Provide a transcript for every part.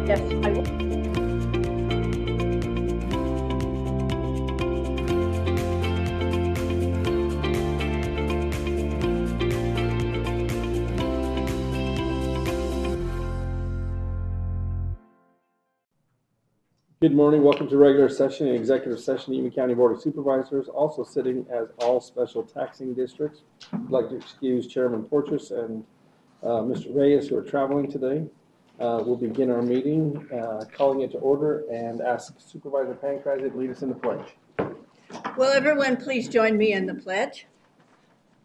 Yes, I will. Good morning. Welcome to regular session and executive session, Union County Board of Supervisors. Also sitting as all special taxing districts. I'd like to excuse Chairman Porteous and Mr. Reyes, who are traveling today. We'll begin our meeting, calling it to order, and ask Supervisor Pancrazzi to lead us in the pledge. Will everyone please join me in the pledge?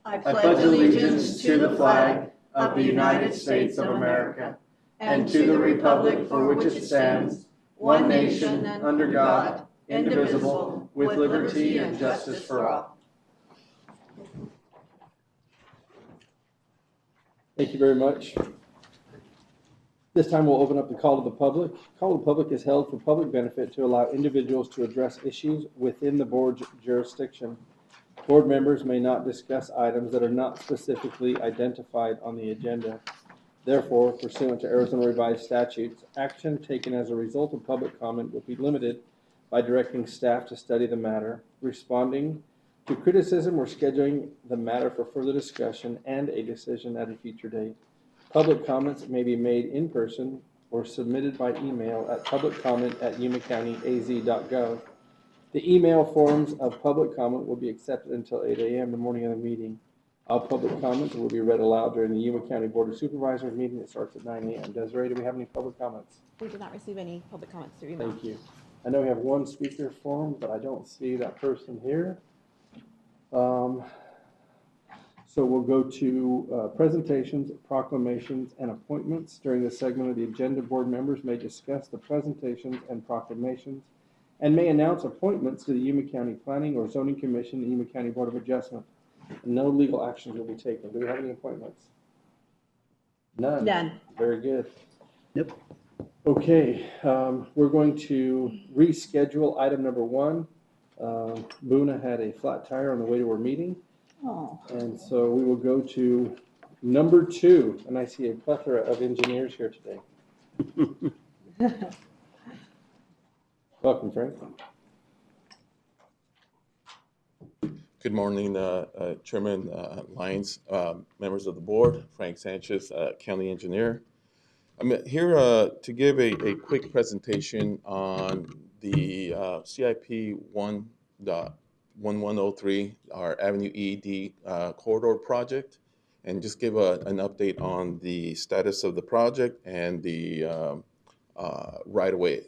I pledge allegiance to the flag of the United States of America and to the republic for which it stands, one nation, under God, indivisible, with liberty and justice for all. Thank you very much. This time we'll open up the call to the public. Call to the public is held for public benefit to allow individuals to address issues within the board's jurisdiction. Board members may not discuss items that are not specifically identified on the agenda. Therefore, pursuant to Arizona Revised Statutes, action taken as a result of public comment will be limited by directing staff to study the matter, responding to criticism, or scheduling the matter for further discussion and a decision at a future date. Public comments may be made in person or submitted by email at publiccomment@yumacountyaz.gov. The email forms of public comment will be accepted until 8 a.m. the morning of the meeting. All public comments will be read aloud during the Yuma County Board of Supervisors meeting that starts at 9 a.m. Desiree, do we have any public comments? We did not receive any public comments through email. Thank you. I know we have one speaker form, but I don't see that person here. So we'll go to presentations, proclamations, and appointments. During this segment of the agenda, board members may discuss the presentations and proclamations and may announce appointments to the Yuma County Planning or Zoning Commission, the Yuma County Board of Adjustment. No legal actions will be taken. Do we have any appointments? None. None. Very good. Yep. Okay, we're going to reschedule item number 1. Boona had a flat tire on the way to her meeting. Oh. And so we will go to number 2, and I see a plethora of engineers here today. Welcome, Frank. Good morning, Chairman Lyons, members of the board, Frank Sanchez, County Engineer. I'm here to give a quick presentation on the CIP 1.1103, our Avenue ED corridor project, and just give an update on the status of the project and the right-of-way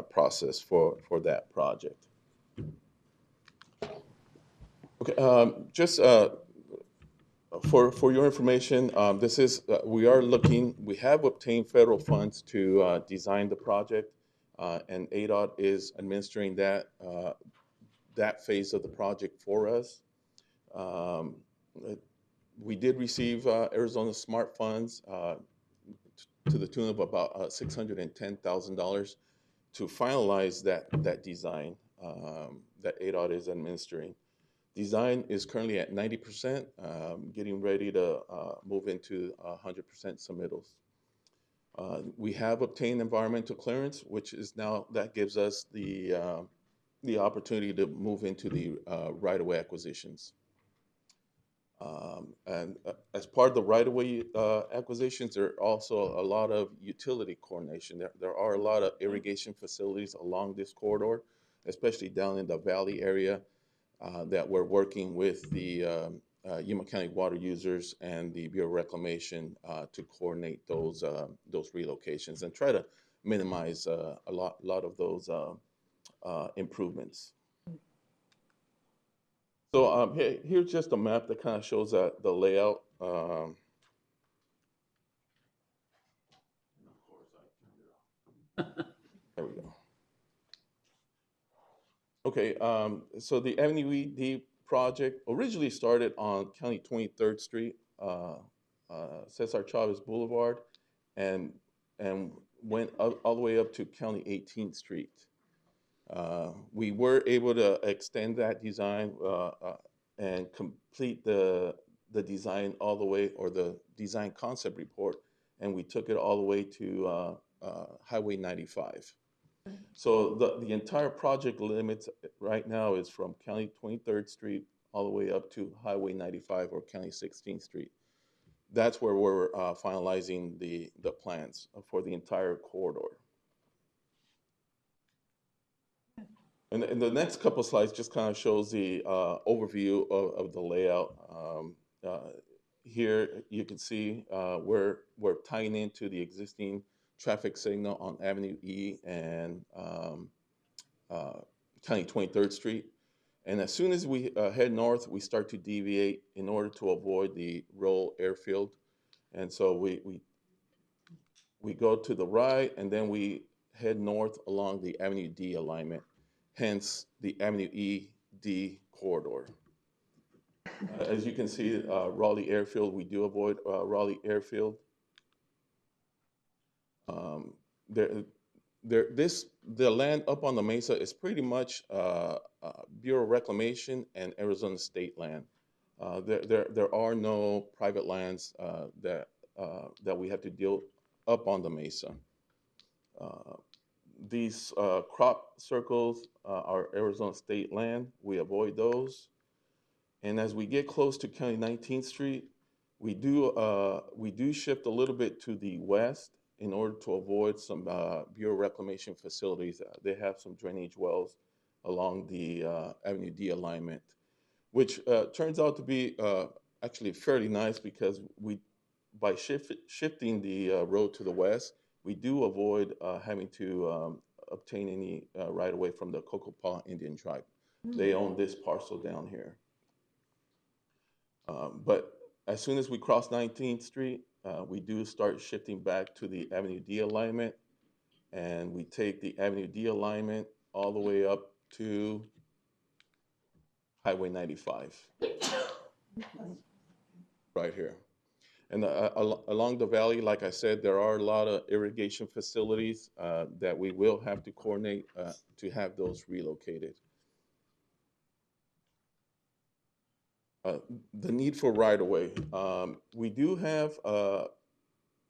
process for that project. Okay, just for your information, this is we have obtained federal funds to design the project, and ADOT is administering that phase of the project for us. We did receive Arizona Smart Funds to the tune of about $610,000 to finalize that design that ADOT is administering. Design is currently at 90%, getting ready to move into 100% submittals. We have obtained environmental clearance, which is now, that gives us the opportunity to move into the right-of-way acquisitions. And as part of the right-of-way acquisitions, there are also a lot of utility coordination. There are a lot of irrigation facilities along this corridor, especially down in the valley area, that we're working with the Yuma County water users and the Bureau of Reclamation to coordinate those relocations and try to minimize a lot of those improvements. So here's just a map that kind of shows the layout. There we go. Okay, so the Avenue ED project originally started on County 23rd Street, Cesar Chavez Boulevard, and went all the way up to County 18th Street. We were able to extend that design and complete the design all the way, or the design concept report, and we took it all the way to Highway 95. So the entire project limits right now is from County 23rd Street all the way up to Highway 95 or County 16th Street. That's where we're finalizing the plans for the entire corridor. And the next couple slides just kind of shows the overview of the layout. Here you can see we're tying into the existing traffic signal on Avenue E and County 23rd Street. And as soon as we head north, we start to deviate in order to avoid the Roll Airfield. And so we go to the right, and then we head north along the Avenue D alignment, hence the Avenue E D corridor. As you can see, Raleigh Airfield, we do avoid Raleigh Airfield. The land up on the mesa is pretty much Bureau of Reclamation and Arizona State land. There are no private lands that we have to deal up on the mesa. These crop circles are Arizona State land. We avoid those. And as we get close to County 19th Street, we do shift a little bit to the west in order to avoid some Bureau of Reclamation facilities. They have some drainage wells along the Avenue D alignment, which turns out to be actually fairly nice because by shifting the road to the west, we do avoid having to obtain any right-of-way from the Cocopa Indian tribe. They own this parcel down here. But as soon as we cross 19th Street, we do start shifting back to the Avenue D alignment, and we take the Avenue D alignment all the way up to Highway 95, right here. And along the valley, like I said, there are a lot of irrigation facilities that we will have to coordinate to have those relocated. The need for right-of-way. We do have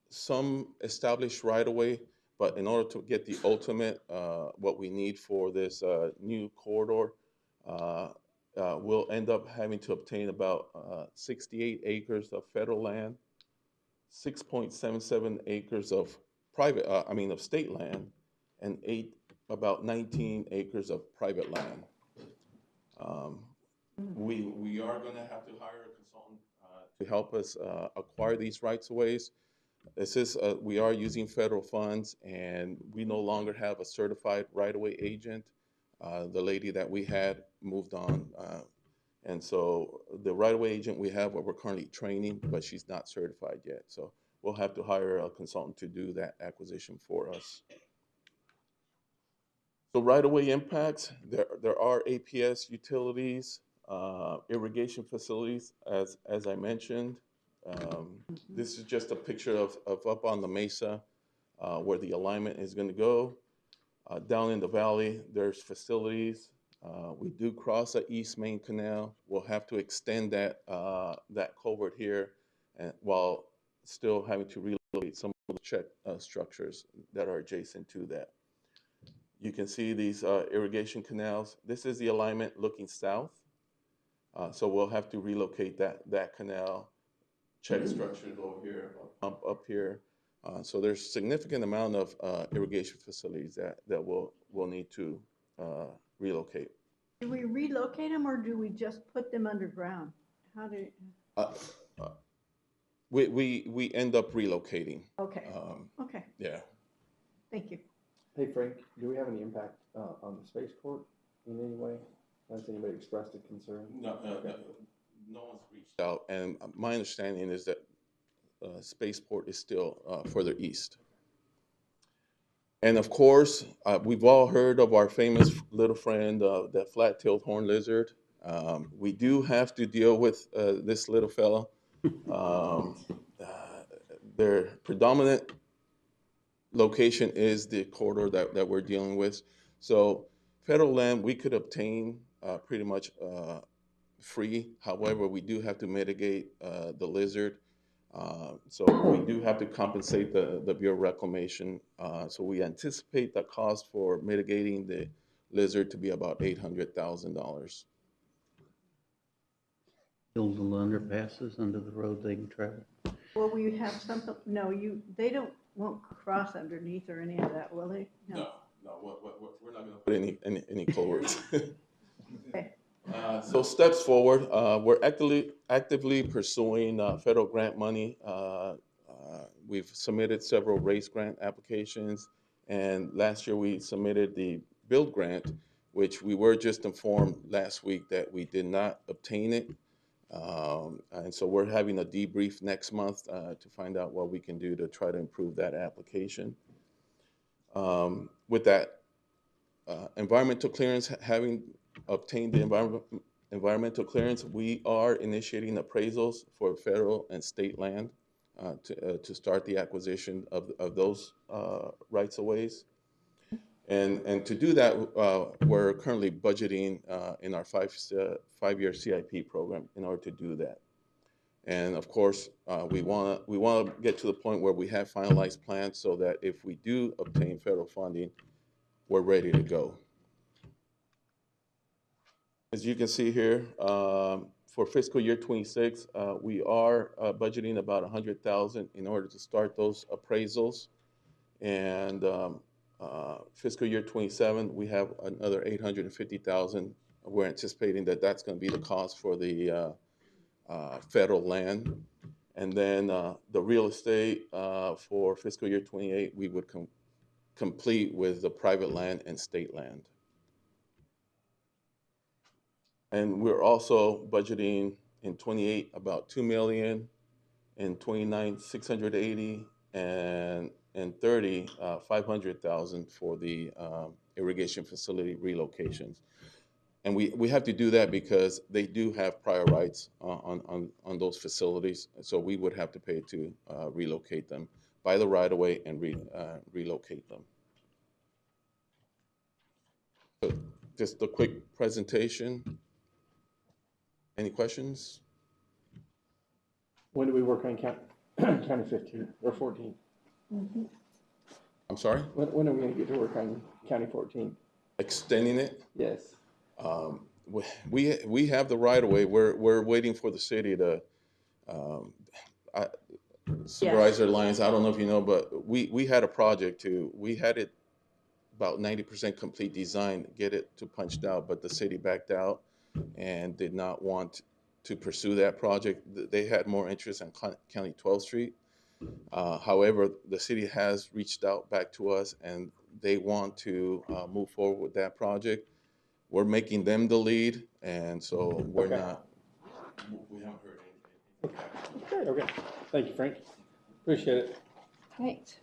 some established right-of-way, but in order to get the ultimate, what we need for this new corridor, we'll end up having to obtain about 68 acres of federal land, 6.77 acres of of state land, and about 19 acres of private land. We are going to have to hire a consultant to help us acquire these rights of ways. We are using federal funds, and we no longer have a certified right-of-way agent. The lady that we had moved on, and so the right-of-way agent we have, we're currently training, but she's not certified yet. So we'll have to hire a consultant to do that acquisition for us. So right-of-way impacts, there are APS utilities, irrigation facilities, as I mentioned. This is just a picture of up on the mesa where the alignment is going to go. Down in the valley, there's facilities. We do cross the East Main Canal. We'll have to extend that culvert here, and while still having to relocate some of the check structures that are adjacent to that. You can see these irrigation canals. This is the alignment looking south. So we'll have to relocate that canal, check structures over here, pump up here. So there's significant amount of irrigation facilities that we'll need to relocate. Do we relocate them or do we just put them underground? How do? We end up relocating. Okay. Okay. Yeah. Thank you. Hey Frank, do we have any impact on the spaceport in any way? Has anybody expressed a concern? No one's reached out, and my understanding is that spaceport is still further east. And of course, we've all heard of our famous little friend, the flat-tailed horned lizard. We do have to deal with this little fella. Their predominant location is the corridor that we're dealing with. So federal land we could obtain pretty much free. However, we do have to mitigate the lizard. So we do have to compensate the Bureau of Reclamation. So we anticipate the cost for mitigating the lizard to be about $800,000. Build the underpasses under the road they can travel. Will we have something, no, they won't cross underneath or any of that, will they? No, we're not going to put any culverts. Okay. So steps forward, we're actively pursuing federal grant money. We've submitted several race grant applications, and last year we submitted the build grant, which we were just informed last week that we did not obtain it. And so we're having a debrief next month to find out what we can do to try to improve that application. With that environmental clearance, having obtained the environmental clearance, we are initiating appraisals for federal and state land to start the acquisition of those rights of ways. And to do that, we're currently budgeting in our five-year CIP program in order to do that. And of course, we want to get to the point where we have finalized plans so that if we do obtain federal funding, we're ready to go. As you can see here, for fiscal year 26, we are budgeting about $100,000 in order to start those appraisals. And fiscal year 27, we have another $850,000. We're anticipating that that's going to be the cost for the federal land. And then the real estate for fiscal year 28, we would complete with the private land and state land. And we're also budgeting in 28 about $2 million, in 29 $680,000, and in 30 $500,000 for the irrigation facility relocations. And we have to do that because they do have prior rights on those facilities, so we would have to pay to relocate them, buy the right of way, and relocate them. So just a quick presentation. Any questions? When do we work on county 15 or 14? I'm sorry? When are we going to get to work on county 14? Extending it? Yes. We have the right of way. We're waiting for the city to supervise their lines. I don't know if you know, but we had a project we had it about 90% complete design, get it to punched out, but the city backed out and did not want to pursue that project. They had more interest in County 12th Street. However, the city has reached out back to us and they want to move forward with that project. We're making them the lead, and so we're not, we haven't heard anything. Okay. Thank you, Frank. Appreciate it. Right.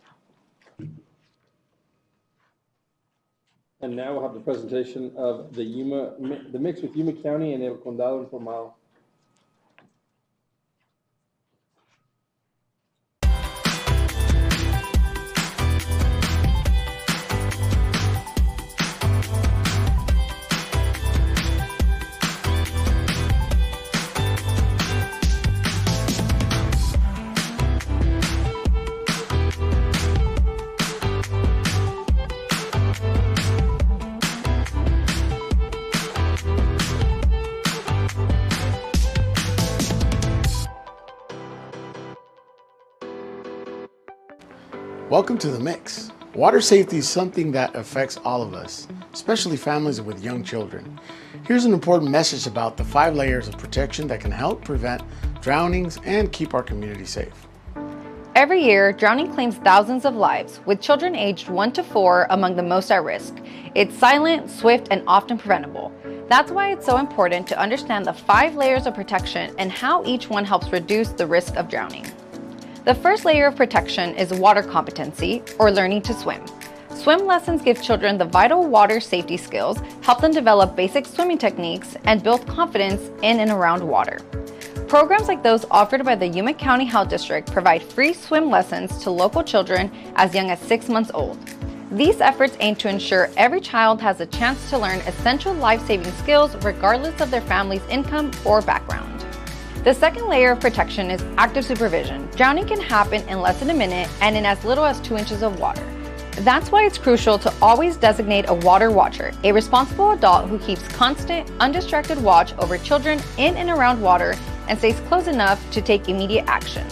And now we'll have the presentation of the mix with Yuma County and El Condado and Pomao. Welcome to The Mix. Water safety is something that affects all of us, especially families with young children. Here's an important message about the 5 layers of protection that can help prevent drownings and keep our community safe. Every year, drowning claims thousands of lives, with children aged 1 to 4 among the most at risk. It's silent, swift, and often preventable. That's why it's so important to understand the 5 layers of protection and how each one helps reduce the risk of drowning. The first layer of protection is water competency, or learning to swim. Swim lessons give children the vital water safety skills, help them develop basic swimming techniques, and build confidence in and around water. Programs like those offered by the Yuma County Health District provide free swim lessons to local children as young as 6 months old. These efforts aim to ensure every child has a chance to learn essential life-saving skills regardless of their family's income or background. The second layer of protection is active supervision. Drowning can happen in less than a minute and in as little as 2 inches of water. That's why it's crucial to always designate a water watcher, a responsible adult who keeps constant, undistracted watch over children in and around water and stays close enough to take immediate action.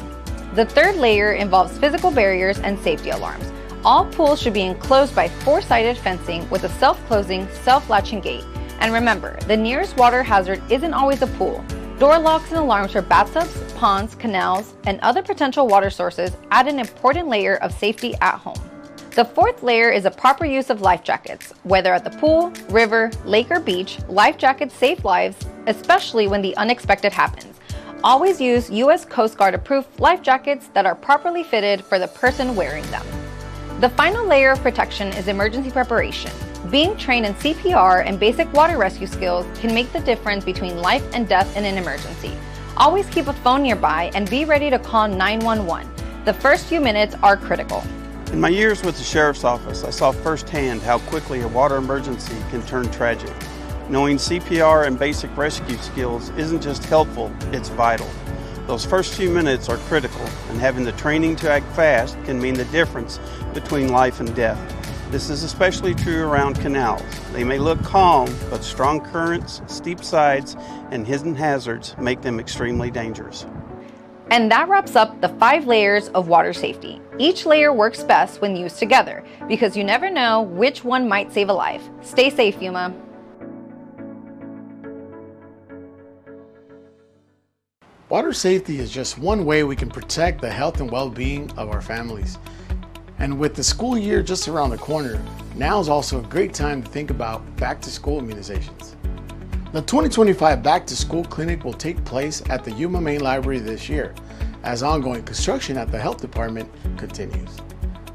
The third layer involves physical barriers and safety alarms. All pools should be enclosed by 4-sided fencing with a self-closing, self-latching gate. And remember, the nearest water hazard isn't always a pool. Door locks and alarms for bathtubs, ponds, canals, and other potential water sources add an important layer of safety at home. The fourth layer is a proper use of life jackets. Whether at the pool, river, lake, or beach, life jackets save lives, especially when the unexpected happens. Always use U.S. Coast Guard approved life jackets that are properly fitted for the person wearing them. The final layer of protection is emergency preparation. Being trained in CPR and basic water rescue skills can make the difference between life and death in an emergency. Always keep a phone nearby and be ready to call 911. The first few minutes are critical. In my years with the Sheriff's Office, I saw firsthand how quickly a water emergency can turn tragic. Knowing CPR and basic rescue skills isn't just helpful, it's vital. Those first few minutes are critical, and having the training to act fast can mean the difference between life and death. This is especially true around canals. They may look calm, but strong currents, steep sides, and hidden hazards make them extremely dangerous. And that wraps up the 5 layers of water safety. Each layer works best when used together, because you never know which one might save a life. Stay safe, Yuma. Water safety is just one way we can protect the health and well-being of our families. And with the school year just around the corner, now is also a great time to think about back-to-school immunizations. The 2025 Back to School Clinic will take place at the Yuma Main Library this year, as ongoing construction at the Health Department continues.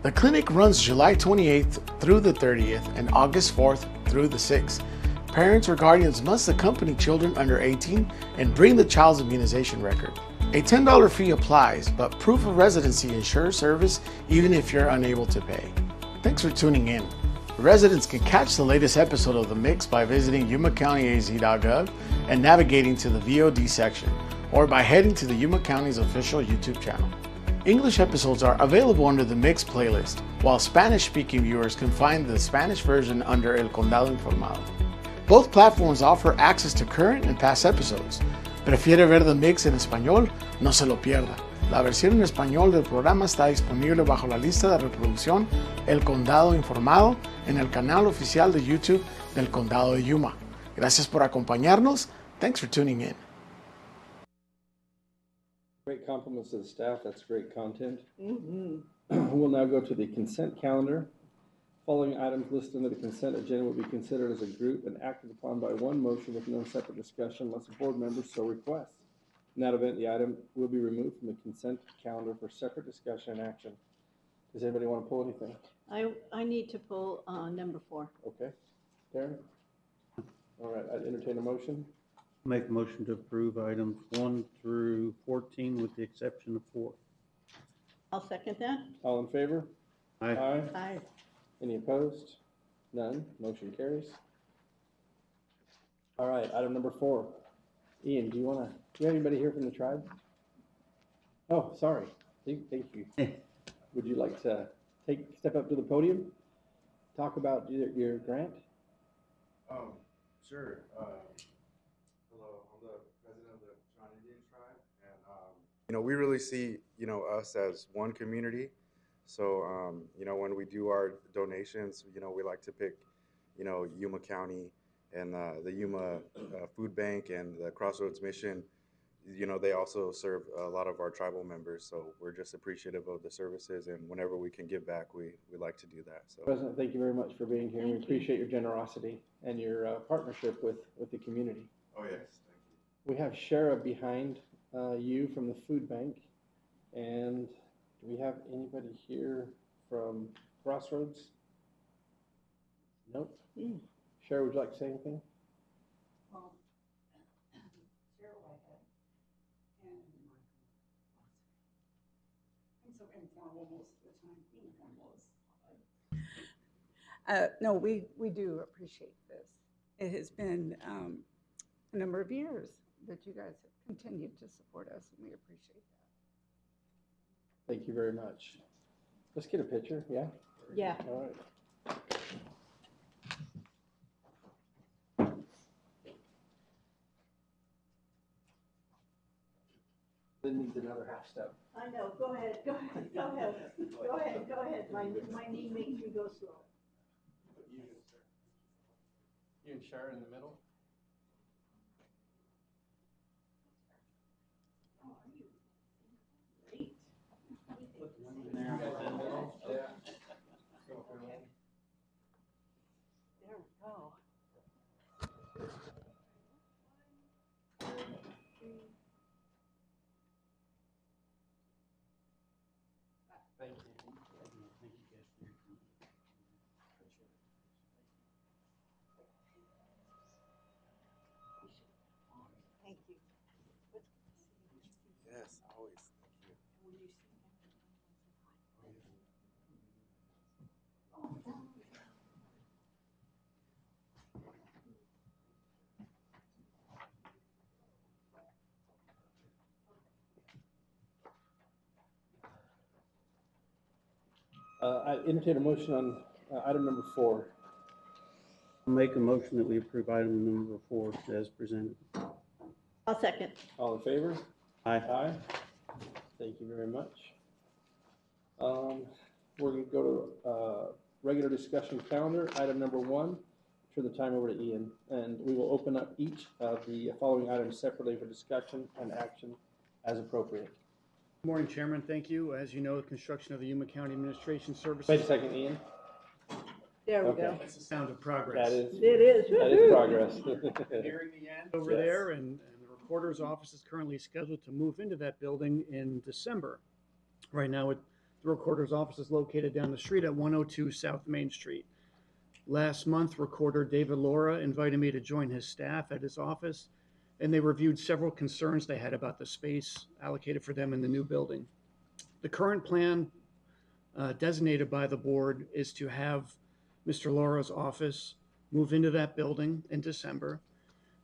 The clinic runs July 28th through the 30th and August 4th through the 6th. Parents or guardians must accompany children under 18 and bring the child's immunization record. A $10 fee applies, but proof of residency ensures service even if you're unable to pay. Thanks for tuning in. Residents can catch the latest episode of The Mix by visiting yumacountyaz.gov and navigating to the VOD section, or by heading to the Yuma County's official YouTube channel. English episodes are available under the Mix playlist, while Spanish-speaking viewers can find the Spanish version under El Condado Informado. Both platforms offer access to current and past episodes. ¿Prefiere ver The Mix en español? No se lo pierda. La versión en español del programa está disponible bajo la lista de reproducción El Condado Informado en el canal oficial de YouTube del Condado de Yuma. Gracias por acompañarnos. Thanks for tuning in. Great compliments to the staff. That's great content. We'll now go to the consent calendar. Following items listed under the consent agenda will be considered as a group and acted upon by one motion with no separate discussion unless a board member so requests. In that event, the item will be removed from the consent calendar for separate discussion and action. Does anybody want to pull anything? I need to pull number 4. Okay. Darren? All right, I'd entertain a motion. Make a motion to approve items 1 through 14 with the exception of 4. I'll second that. All in favor? Aye. Aye. Any opposed? None. Motion carries. All right, item number 4. Ian, do you have anybody here from the tribe? Oh, sorry. Thank you. Would you like to step up to the podium? Talk about your grant? Sure. Hello, I'm the president of the Shawnee Indian Tribe, and we really see us as one community. So when we do our donations, we like to pick Yuma County and the Yuma Food Bank and the Crossroads Mission. They also serve a lot of our tribal members, so we're just appreciative of the services, and whenever we can give back, we like to do that. So, President, thank you very much for being here. We appreciate your generosity and your partnership with the community. Oh yes, thank you. We have Shara behind you from the food bank, and do we have anybody here from Crossroads? Nope. Shara, would you like to say anything? No, we do appreciate this. It has been a number of years, that you guys have continued to support us, and we appreciate that. Thank you very much. Let's get a picture, yeah? Yeah. All right. Then needs another half step. I know, go ahead, go ahead, go ahead, go ahead, go ahead. My knee makes me go slow. You and Sharon in the middle? There we go. Thank you. Thank you. Yes, always. Thank you. I entertain a motion on item number 4. I'll make a motion that we approve item number 4 as presented. I'll second. All in favor? Aye. Aye. Thank you very much. We're going to go to regular discussion calendar, item number 1. Turn the time over to Ian, and we will open up each of the following items separately for discussion and action as appropriate. Good morning, Chairman. Thank you. As you know, the construction of the Yuma County Administration Services. Wait a second, Ian. There we Okay. go. That's the sound of progress. That is It is. progress. Nearing the end over Yes. there, and the recorder's office is currently scheduled to move into that building in December. Right now, the recorder's office is located down the street at 102 South Main Street. Last month, Recorder David Laura invited me to join his staff at his office, and they reviewed several concerns they had about the space allocated for them in the new building. The current plan designated by the board is to have Mr. Laura's office move into that building in December.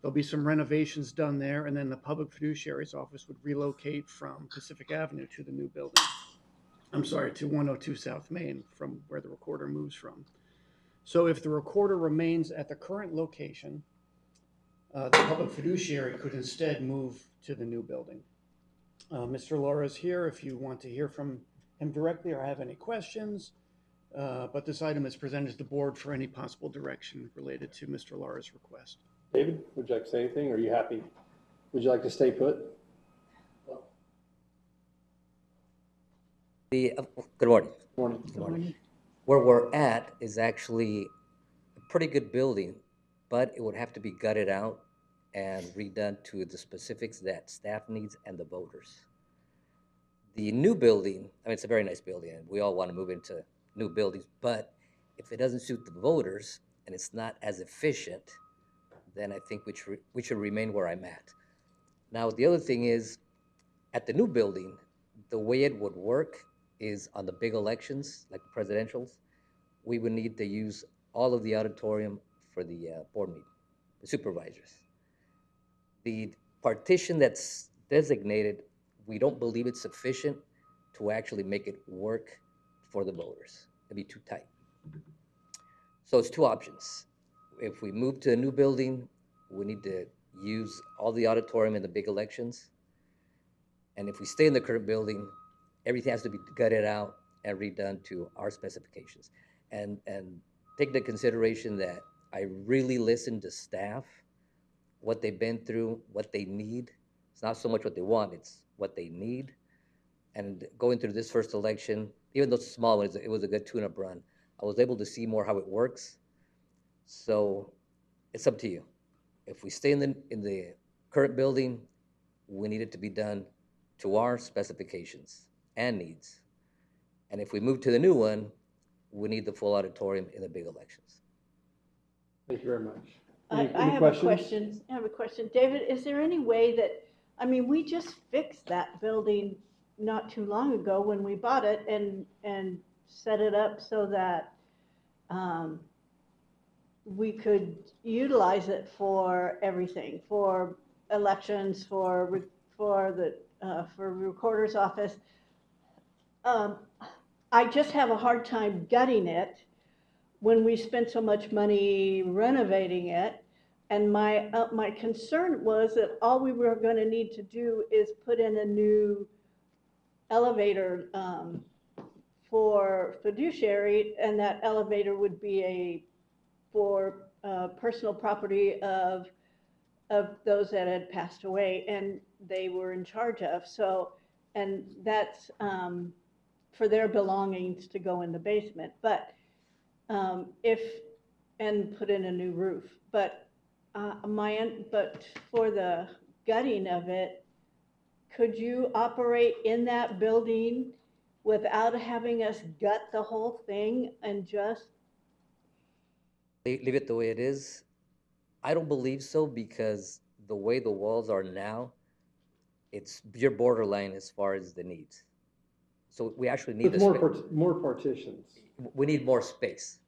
There'll be some renovations done there, and then the public fiduciary's office would relocate from Pacific Avenue to the new building. I'm sorry, to 102 South Main, from where the recorder moves from. So if the recorder remains at the current location, the public fiduciary could instead move to the new building. Mr. Laura is here if you want to hear from him directly or have any questions. But this item is presented to the board for any possible direction related to Mr. Laura's request. David, would you like to say anything, or are you happy? Would you like to stay put? Good morning. Morning. Good morning. Where we're at is actually a pretty good building, but it would have to be gutted out and redone to the specifics that staff needs and the voters. The new building, I mean, it's a very nice building, and we all want to move into new buildings, but if it doesn't suit the voters and it's not as efficient, then I think we should remain where I'm at. Now, the other thing is, at the new building, the way it would work is on the big elections, like the presidentials, we would need to use all of the auditorium for the board meeting, the supervisors. The partition that's designated, we don't believe it's sufficient to actually make it work for the voters. It'd be too tight. So it's two options. If we move to a new building, we need to use all the auditorium in the big elections. And if we stay in the current building, everything has to be gutted out and redone to our specifications. And take into consideration that I really listen to staff, what they've been through, what they need. It's not so much what they want, it's what they need. And going through this first election, even though it's a small one, it was a good tune-up run. I was able to see more how it works. So it's up to you. If we stay in the current building, we need it to be done to our specifications and needs. And if we move to the new one, we need the full auditorium in the big elections. Thank you very much. I have a question. I have a question. David, is there any way that, I mean, we just fixed that building not too long ago when we bought it and set it up so that we could utilize it for everything, for elections for the recorder's office. I just have a hard time gutting it when we spent so much money renovating it. And my concern was that all we were going to need to do is put in a new elevator for fiduciary, and that elevator would be for personal property of those that had passed away and they were in charge of. So, and that's for their belongings to go in the basement. But and put in a new roof. But but for the gutting of it, could you operate in that building without having us gut the whole thing and just Leave it the way it is? I don't believe so, because the way the walls are now, you're borderline as far as the needs. So we actually need With more partitions. We need more space.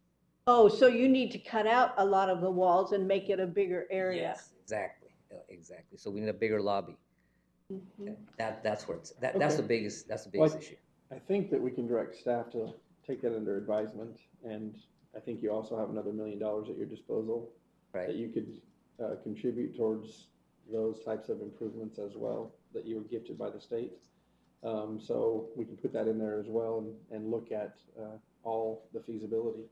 Oh, so you need to cut out a lot of the walls and make it a bigger area. Yes, exactly. So we need a bigger lobby. Mm-hmm. That's where that's Okay. the biggest Well, issue. I think that we can direct staff to take that under advisement, and I think you also have another $1 million at your disposal that you could contribute towards those types of improvements as well that you were gifted by the state. So we can put that in there as well and look at all the feasibility.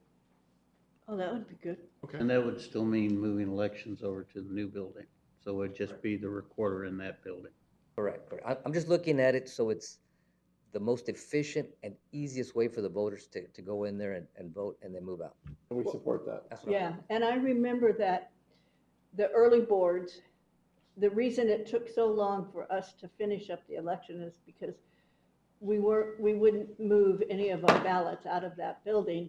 Oh, that would be good. Okay. And that would still mean moving elections over to the new building. So it'd just be the recorder in that building. Correct. I'm just looking at it so it's the most efficient and easiest way for the voters to go in there and vote and then move out. And we support that. That's what Yeah, and I remember that the early boards, the reason it took so long for us to finish up the election is because we wouldn't move any of our ballots out of that building,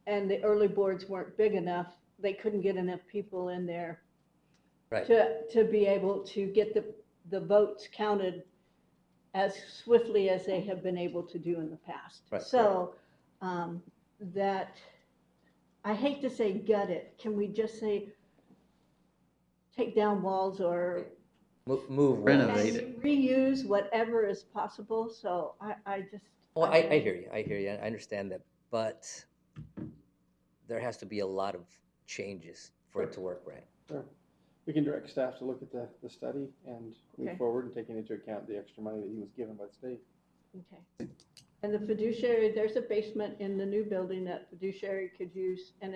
and the early boards weren't big enough. They couldn't get enough people in there to be able to get the votes counted as swiftly as they have been able to do in the past. So that, I hate to say gut it. Can we just say take down walls or move renovate it, reuse whatever is possible? So I just. Oh, I hear you. I understand that, but there has to be a lot of changes for it to work right. Sure. We can direct staff to look at the study and move Okay. forward and taking into account the extra money that he was given by the state. Okay. And the fiduciary, there's a basement in the new building that fiduciary could use, and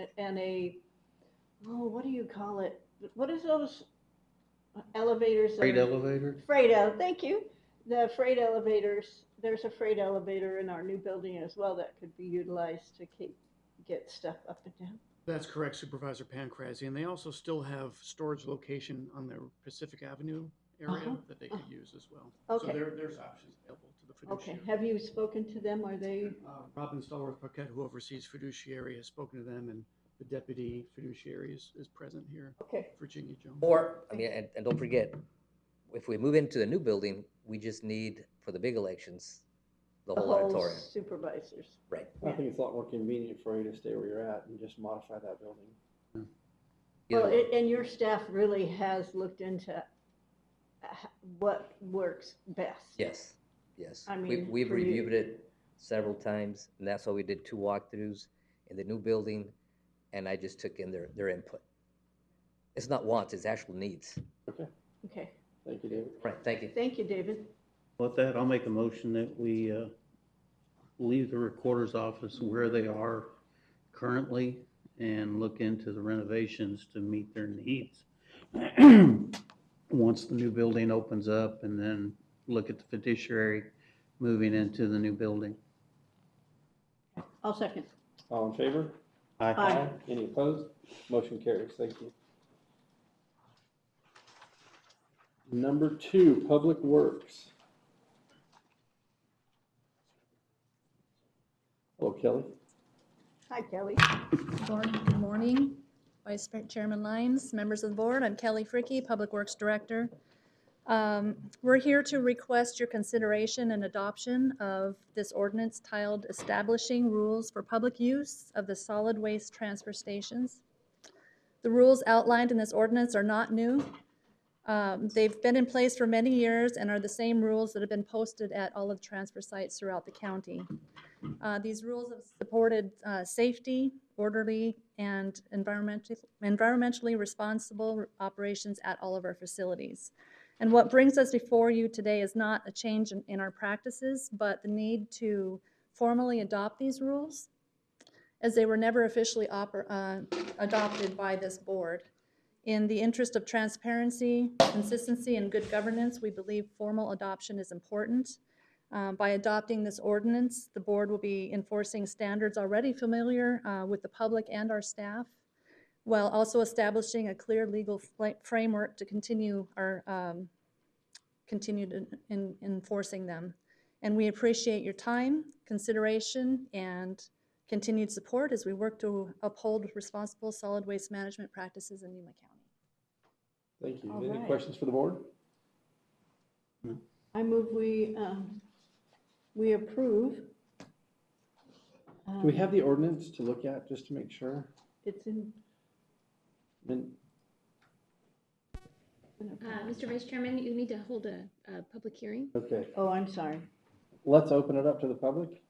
what do you call it? What is those elevators? Freight elevator? Thank you. The freight elevators, there's a freight elevator in our new building as well that could be utilized to get stuff up and down. That's correct, Supervisor Pancrazi. And they also still have storage location on their Pacific Avenue area that they could use as well. Okay. So there's options available to the fiduciary. Okay, have you spoken to them? Are they? Robin Stallworth-Paquette, who oversees fiduciary, has spoken to them, and the deputy fiduciary is present here. Okay. Virginia Jones. Or, I mean, and don't forget, if we move into the new building, we just need, for the big elections, the whole auditorium. Supervisors. Right. I think it's a lot more convenient for you to stay where you're at and just modify that building. Well, and your staff really has looked into what works best. Yes. I mean, We've for you. reviewed it several times, and that's why we did 2 walkthroughs in the new building, and I just took in their input. It's not wants, it's actual needs. Okay. Okay. Thank you, David. Right, thank you. Thank you, David. With that, I'll make a motion that we leave the recorder's office where they are currently and look into the renovations to meet their needs once the new building opens up, and then look at the fiduciary moving into the new building. I'll second. All in favor? Aye. Any opposed? Motion carries. Thank you. Number 2, Public Works. Hello, Kelly. Hi, Kelly. Good morning, Vice Chairman Lyons, members of the board. I'm Kelly Fricke, Public Works Director. We're here to request your consideration and adoption of this ordinance titled Establishing Rules for Public Use of the Solid Waste Transfer Stations. The rules outlined in this ordinance are not new. They've been in place for many years and are the same rules that have been posted at all of the transfer sites throughout the county. These rules have supported safety, orderly, and environmentally responsible operations at all of our facilities. And what brings us before you today is not a change in our practices, but the need to formally adopt these rules, as they were never officially adopted by this board. In the interest of transparency, consistency, and good governance, we believe formal adoption is important. By adopting this ordinance, the board will be enforcing standards already familiar with the public and our staff, while also establishing a clear legal framework to continue enforcing them. And we appreciate your time, consideration, and continued support as we work to uphold responsible solid waste management practices in Yuma County. Thank you. All Any right. questions for the board? I move we approve. Do we have the ordinance to look at just to make sure? It's in. Mr. Vice Chairman, you need to hold a public hearing. Okay. Oh, I'm sorry. Let's open it up to the public.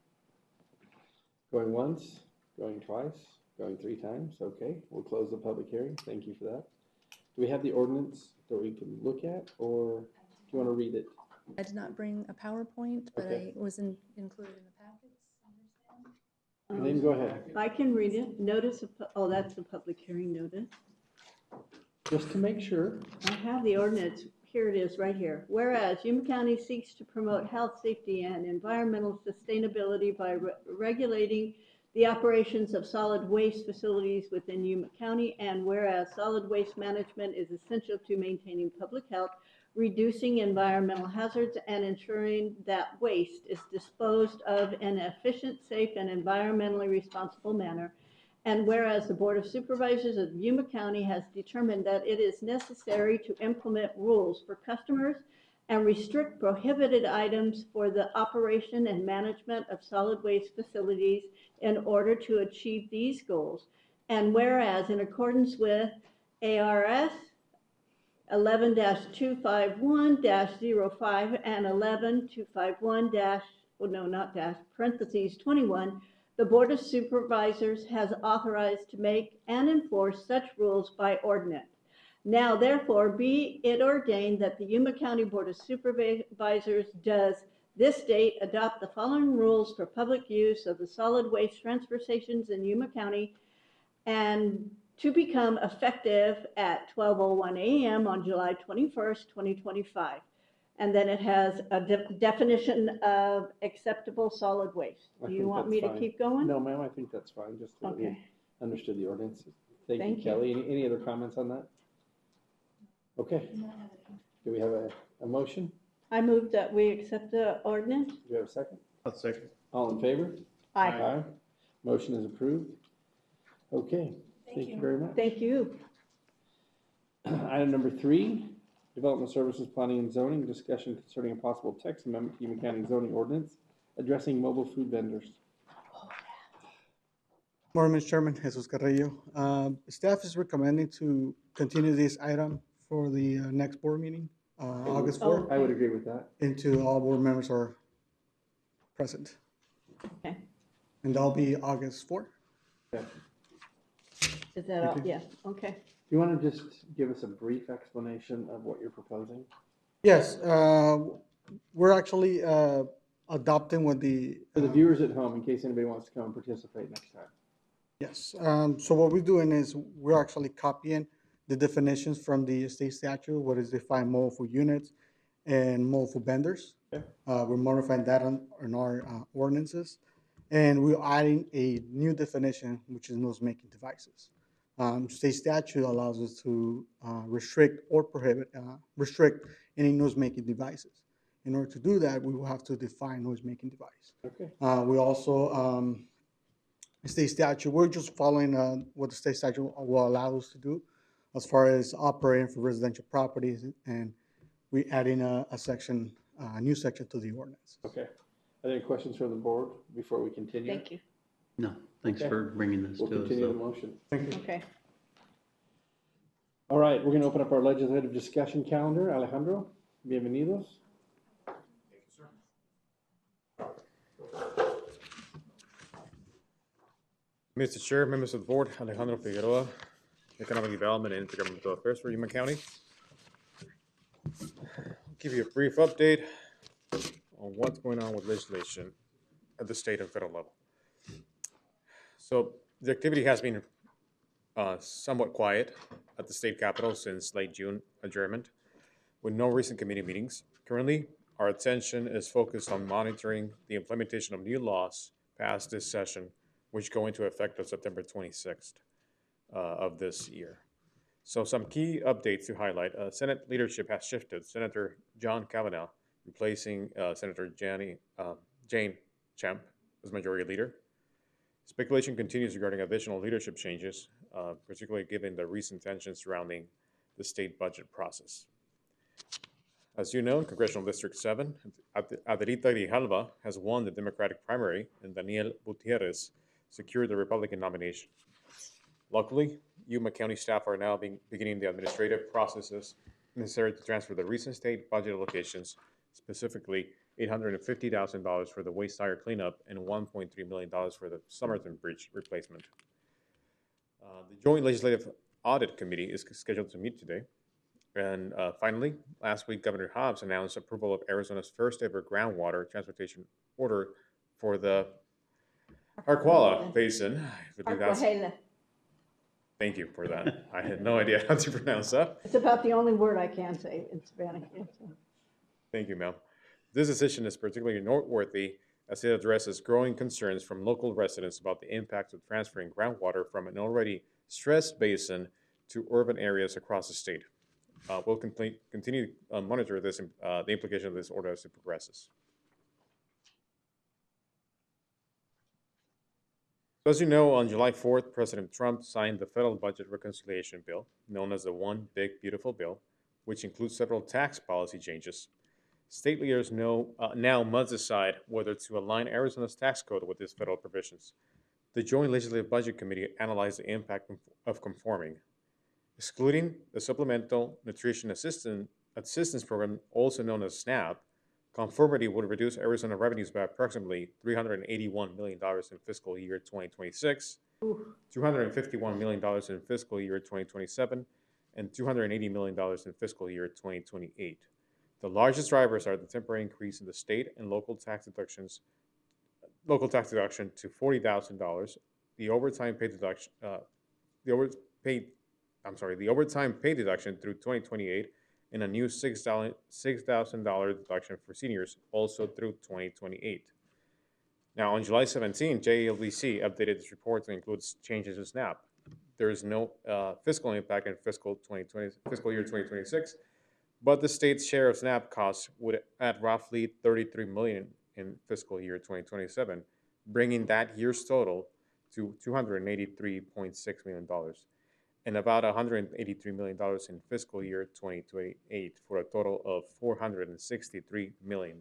Going once, going twice, going 3 times. Okay, we'll close the public hearing. Thank you for that. Do we have the ordinance that we can look at, or do you want to read it? I did not bring a PowerPoint, but Okay. I was included in the packets. Then go ahead. I can read it. Notice of, oh, that's the public hearing notice. Just to make sure. I have the ordinance. Here it is, right here. Whereas Yuma County seeks to promote health, safety, and environmental sustainability by regulating the operations of solid waste facilities within Yuma County, and whereas solid waste management is essential to maintaining public health, reducing environmental hazards, and ensuring that waste is disposed of in an efficient, safe, and environmentally responsible manner. And whereas the Board of Supervisors of Yuma County has determined that it is necessary to implement rules for customers and restrict prohibited items for the operation and management of solid waste facilities in order to achieve these goals. And whereas in accordance with ARS 11-251-05 and 11-251-21, the Board of Supervisors has authorized to make and enforce such rules by ordinance. Now, therefore, be it ordained that the Yuma County Board of Supervisors does this date adopt the following rules for public use of the solid waste transfer stations in Yuma County, and to become effective at 12:01 a.m. on July 21st, 2025. And then it has a definition of acceptable solid waste. Do you want me to keep going? No, ma'am, I think that's fine, just so that we Okay. understood the ordinance. Thank you, Thank you. Kelly. Any other comments on that? Okay. Do we have a motion? I move that we accept the ordinance. Do we have a second? I'll second. All in favor? Aye. Motion is approved. Okay, thank you very much. Thank you. Item number 3, Development Services Planning and Zoning, discussion concerning a possible text amendment to Yuma County zoning ordinance addressing mobile food vendors. Morning, Mr. Chairman, Jesus Carrillo. Staff is recommending to continue this item for the next board meeting, August 4th. I would agree with that. Until all board members are present. Okay. And that'll be August 4th. Okay. Is that all? Thank you. Yes, okay. Do you want to just give us a brief explanation of what you're proposing? Yes, we're actually adopting what the. For the viewers at home, in case anybody wants to come and participate next time. Yes, so what we're doing is we're actually copying the definitions from the state statute, what is defined mobile food units and mobile food vendors. Okay. We're modifying that on our ordinances. And we're adding a new definition, which is noise-making devices. State statute allows us to restrict or restrict any noise-making devices. In order to do that, we will have to define noise-making device. Okay. We also, state statute, we're just following what the state statute will allow us to do as far as operating for residential properties, and we adding a section, a new section to the ordinance. Okay. Are there any questions from the board before we continue? Thank you. No, thanks Okay. for bringing this We'll to us. continue the though. motion. Thank you. Okay. All right, we're going to open up our legislative discussion calendar. Alejandro, bienvenidos. Mr. Chair, members of the board, Alejandro Figueroa, Economic Development and Intergovernmental Affairs for Yuma County. I'll give you a brief update on what's going on with legislation at the state and federal level. So the activity has been somewhat quiet at the state capitol since late June adjournment, with no recent committee meetings. Currently, our attention is focused on monitoring the implementation of new laws passed this session, which go into effect on September 26th of this year. So some key updates to highlight. Senate leadership has shifted. Senator John Kavanaugh replacing Senator Jane Champ as majority leader. Speculation continues regarding additional leadership changes, particularly given the recent tensions surrounding the state budget process. As you know, in Congressional District 7, Adelita Grijalva has won the Democratic primary, and Daniel Gutierrez secured the Republican nomination. Luckily, Yuma County staff are now beginning the administrative processes necessary to transfer the recent state budget allocations, specifically $850,000 for the waste tire cleanup and $1.3 million for the Somerton Bridge replacement. The Joint Legislative Audit Committee is scheduled to meet today. And finally, last week, Governor Hobbs announced approval of Arizona's first ever groundwater transportation order for the Arcuala Basin. Thank you for that. I had no idea how to pronounce that. It's about the only word I can say in Spanish. Thank you, ma'am. This decision is particularly noteworthy as it addresses growing concerns from local residents about the impact of transferring groundwater from an already stressed basin to urban areas across the state. We'll continue to monitor this, the implication of this order as it progresses. So as you know, on July 4th, President Trump signed the federal budget reconciliation bill, known as the One Big Beautiful Bill, which includes several tax policy changes. State leaders now must decide whether to align Arizona's tax code with these federal provisions. The Joint Legislative Budget Committee analyzed the impact of conforming. Excluding the Supplemental Nutrition Assistance Program, also known as SNAP, conformity would reduce Arizona revenues by approximately $381 million in fiscal year 2026, $251 million in fiscal year 2027, and $280 million in fiscal year 2028. The largest drivers are the temporary increase in the state and local tax deduction to $40,000, the overtime pay deduction, the overtime pay deduction through 2028, and a new $6,000 deduction for seniors also through 2028. Now, on July 17, JLBC updated its report to include changes in SNAP. There is no fiscal impact in fiscal year 2026, but the state's share of SNAP costs would add roughly $33 million in fiscal year 2027, bringing that year's total to $283.6 million. And about $183 million in fiscal year 2028 for a total of $463 million.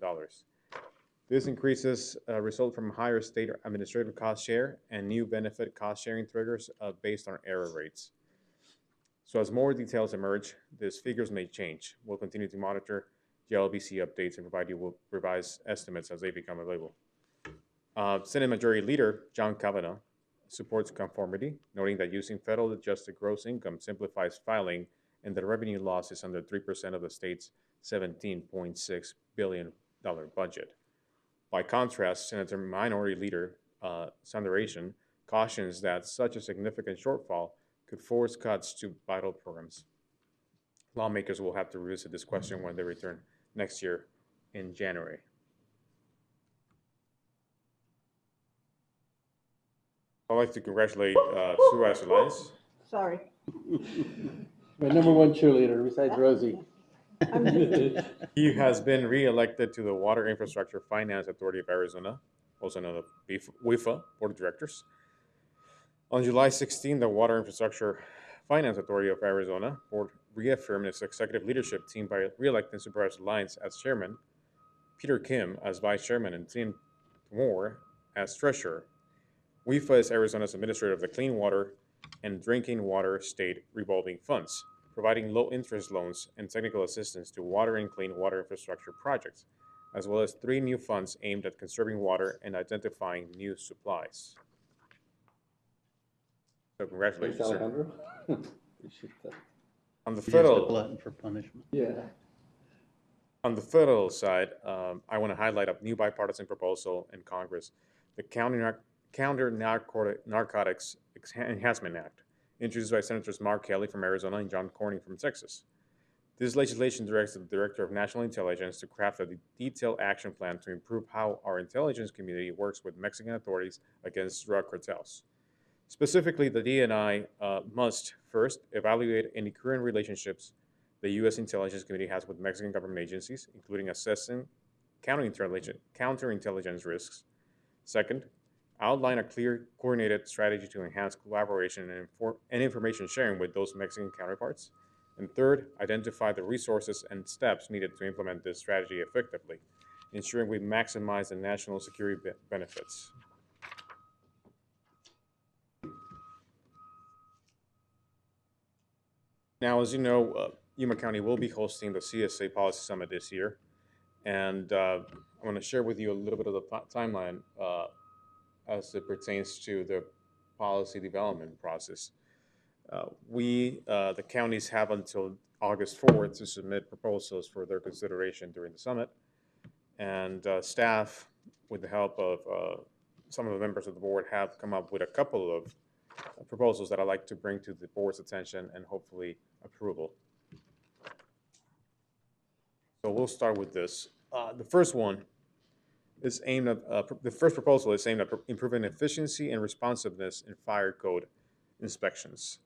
This increases result from higher state administrative cost share and new benefit cost sharing triggers based on error rates. So as more details emerge, these figures may change. We'll continue to monitor JLBC updates and provide you with revised estimates as they become available. Senate Majority Leader John Kavanaugh supports conformity, noting that using federal adjusted gross income simplifies filing and the revenue loss is under 3% of the state's $17.6 billion budget. By contrast, Senator Minority Leader Sundaresan cautions that such a significant shortfall could force cuts to vital programs. Lawmakers will have to revisit this question when they return next year in January. I'd like to congratulate Supervisor Lyons. Sorry. My number one cheerleader besides Rosie. He has been re-elected to the Water Infrastructure Finance Authority of Arizona, also known as WIFA Board of Directors. On July 16, the Water Infrastructure Finance Authority of Arizona Board reaffirmed its executive leadership team by re-electing Supervisor Lyons as chairman, Peter Kim as vice chairman, and Tim Moore as treasurer. WIFA is Arizona's administrator of the Clean Water and Drinking Water State Revolving Funds. providing low-interest loans and technical assistance to water and clean water infrastructure projects, as well as 3 new funds aimed at conserving water and identifying new supplies. So congratulations, Thanks, sir. Alejandro. Appreciate that. On the He's a federal, glutton for punishment. Yeah. on the federal side, I want to highlight a new bipartisan proposal in Congress, the Counter Narcotics Enhancement Act, introduced by Senators Mark Kelly from Arizona and John Cornyn from Texas. This legislation directs the Director of National Intelligence to craft a detailed action plan to improve how our intelligence community works with Mexican authorities against drug cartels. Specifically, the DNI must first evaluate any current relationships the U.S. intelligence community has with Mexican government agencies, including assessing counterintelligence risks. Second, outline a clear, coordinated strategy to enhance collaboration and information sharing with those Mexican counterparts. And third, identify the resources and steps needed to implement this strategy effectively, ensuring we maximize the national security benefits. Now, as you know, Yuma County will be hosting the CSA Policy Summit this year, and I want to share with you a little bit of the timeline as it pertains to the policy development process. The counties have until August 4th to submit proposals for their consideration during the summit, and staff, with the help of some of the members of the board, have come up with a couple of proposals that I'd like to bring to the board's attention and hopefully approval. So we'll start with this. The first one is aimed at, the first proposal is aimed at improving efficiency and responsiveness in fire code inspections.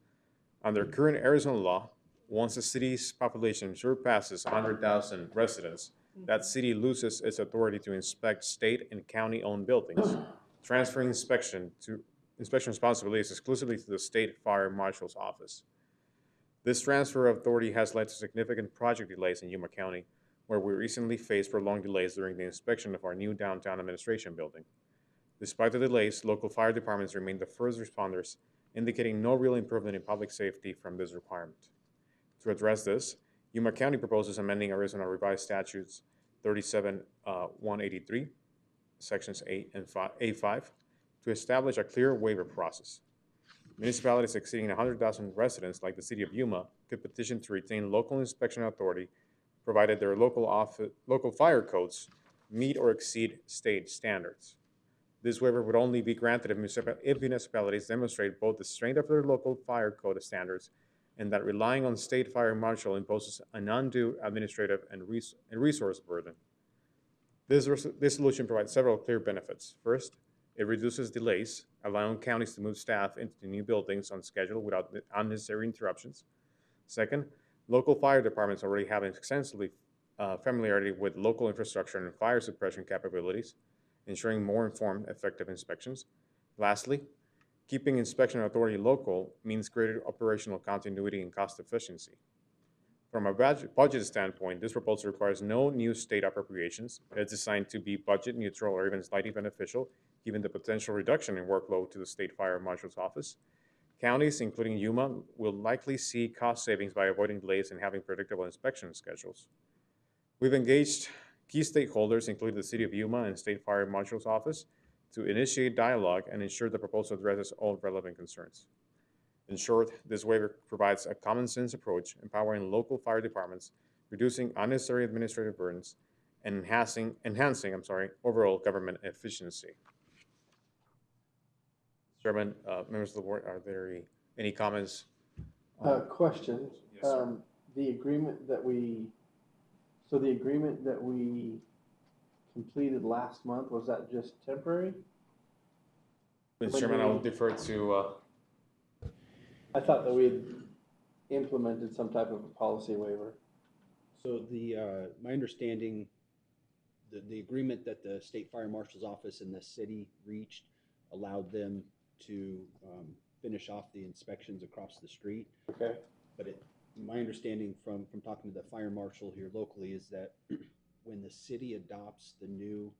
Under current Arizona law, once a city's population surpasses 100,000 residents, that city loses its authority to inspect state and county-owned buildings, transferring inspection responsibilities exclusively to the state fire marshal's office. This transfer of authority has led to significant project delays in Yuma County, where we recently faced prolonged delays during the inspection of our new downtown administration building. Despite the delays, local fire departments remain the first responders, indicating no real improvement in public safety from this requirement. To address this, Yuma County proposes amending Arizona Revised Statutes 37-183, Sections 8 and A5, to establish a clear waiver process. Municipalities exceeding 100,000 residents, like the city of Yuma, could petition to retain local inspection authority, provided their local fire codes meet or exceed state standards. This waiver would only be granted if municipalities demonstrate both the strength of their local fire code standards and that relying on state fire marshal imposes an undue administrative and resource burden. This solution provides several clear benefits. First, it reduces delays, allowing counties to move staff into new buildings on schedule without unnecessary interruptions. Second, local fire departments already have extensively familiarity with local infrastructure and fire suppression capabilities, ensuring more informed, effective inspections. Lastly, keeping inspection authority local means greater operational continuity and cost efficiency. From a budget standpoint, this proposal requires no new state appropriations. It's designed to be budget neutral or even slightly beneficial, given the potential reduction in workload to the state fire marshal's office. Counties, including Yuma, will likely see cost savings by avoiding delays and having predictable inspection schedules. We've engaged key stakeholders, including the City of Yuma and State Fire Marshal's Office, to initiate dialogue and ensure the proposal addresses all relevant concerns. In short, this waiver provides a common sense approach, empowering local fire departments, reducing unnecessary administrative burdens, and enhancing overall government efficiency. Chairman, members of the board, are there any comments? Question. Yes, sir. The agreement that we completed last month, was that just temporary? Mr. Chairman, I will defer to. I thought that we had implemented some type of a policy waiver. So my understanding, the agreement that the State Fire Marshal's Office and the city reached allowed them to finish off the inspections across the street. Okay. But my understanding from talking to the fire marshal here locally is that when the city adopts the new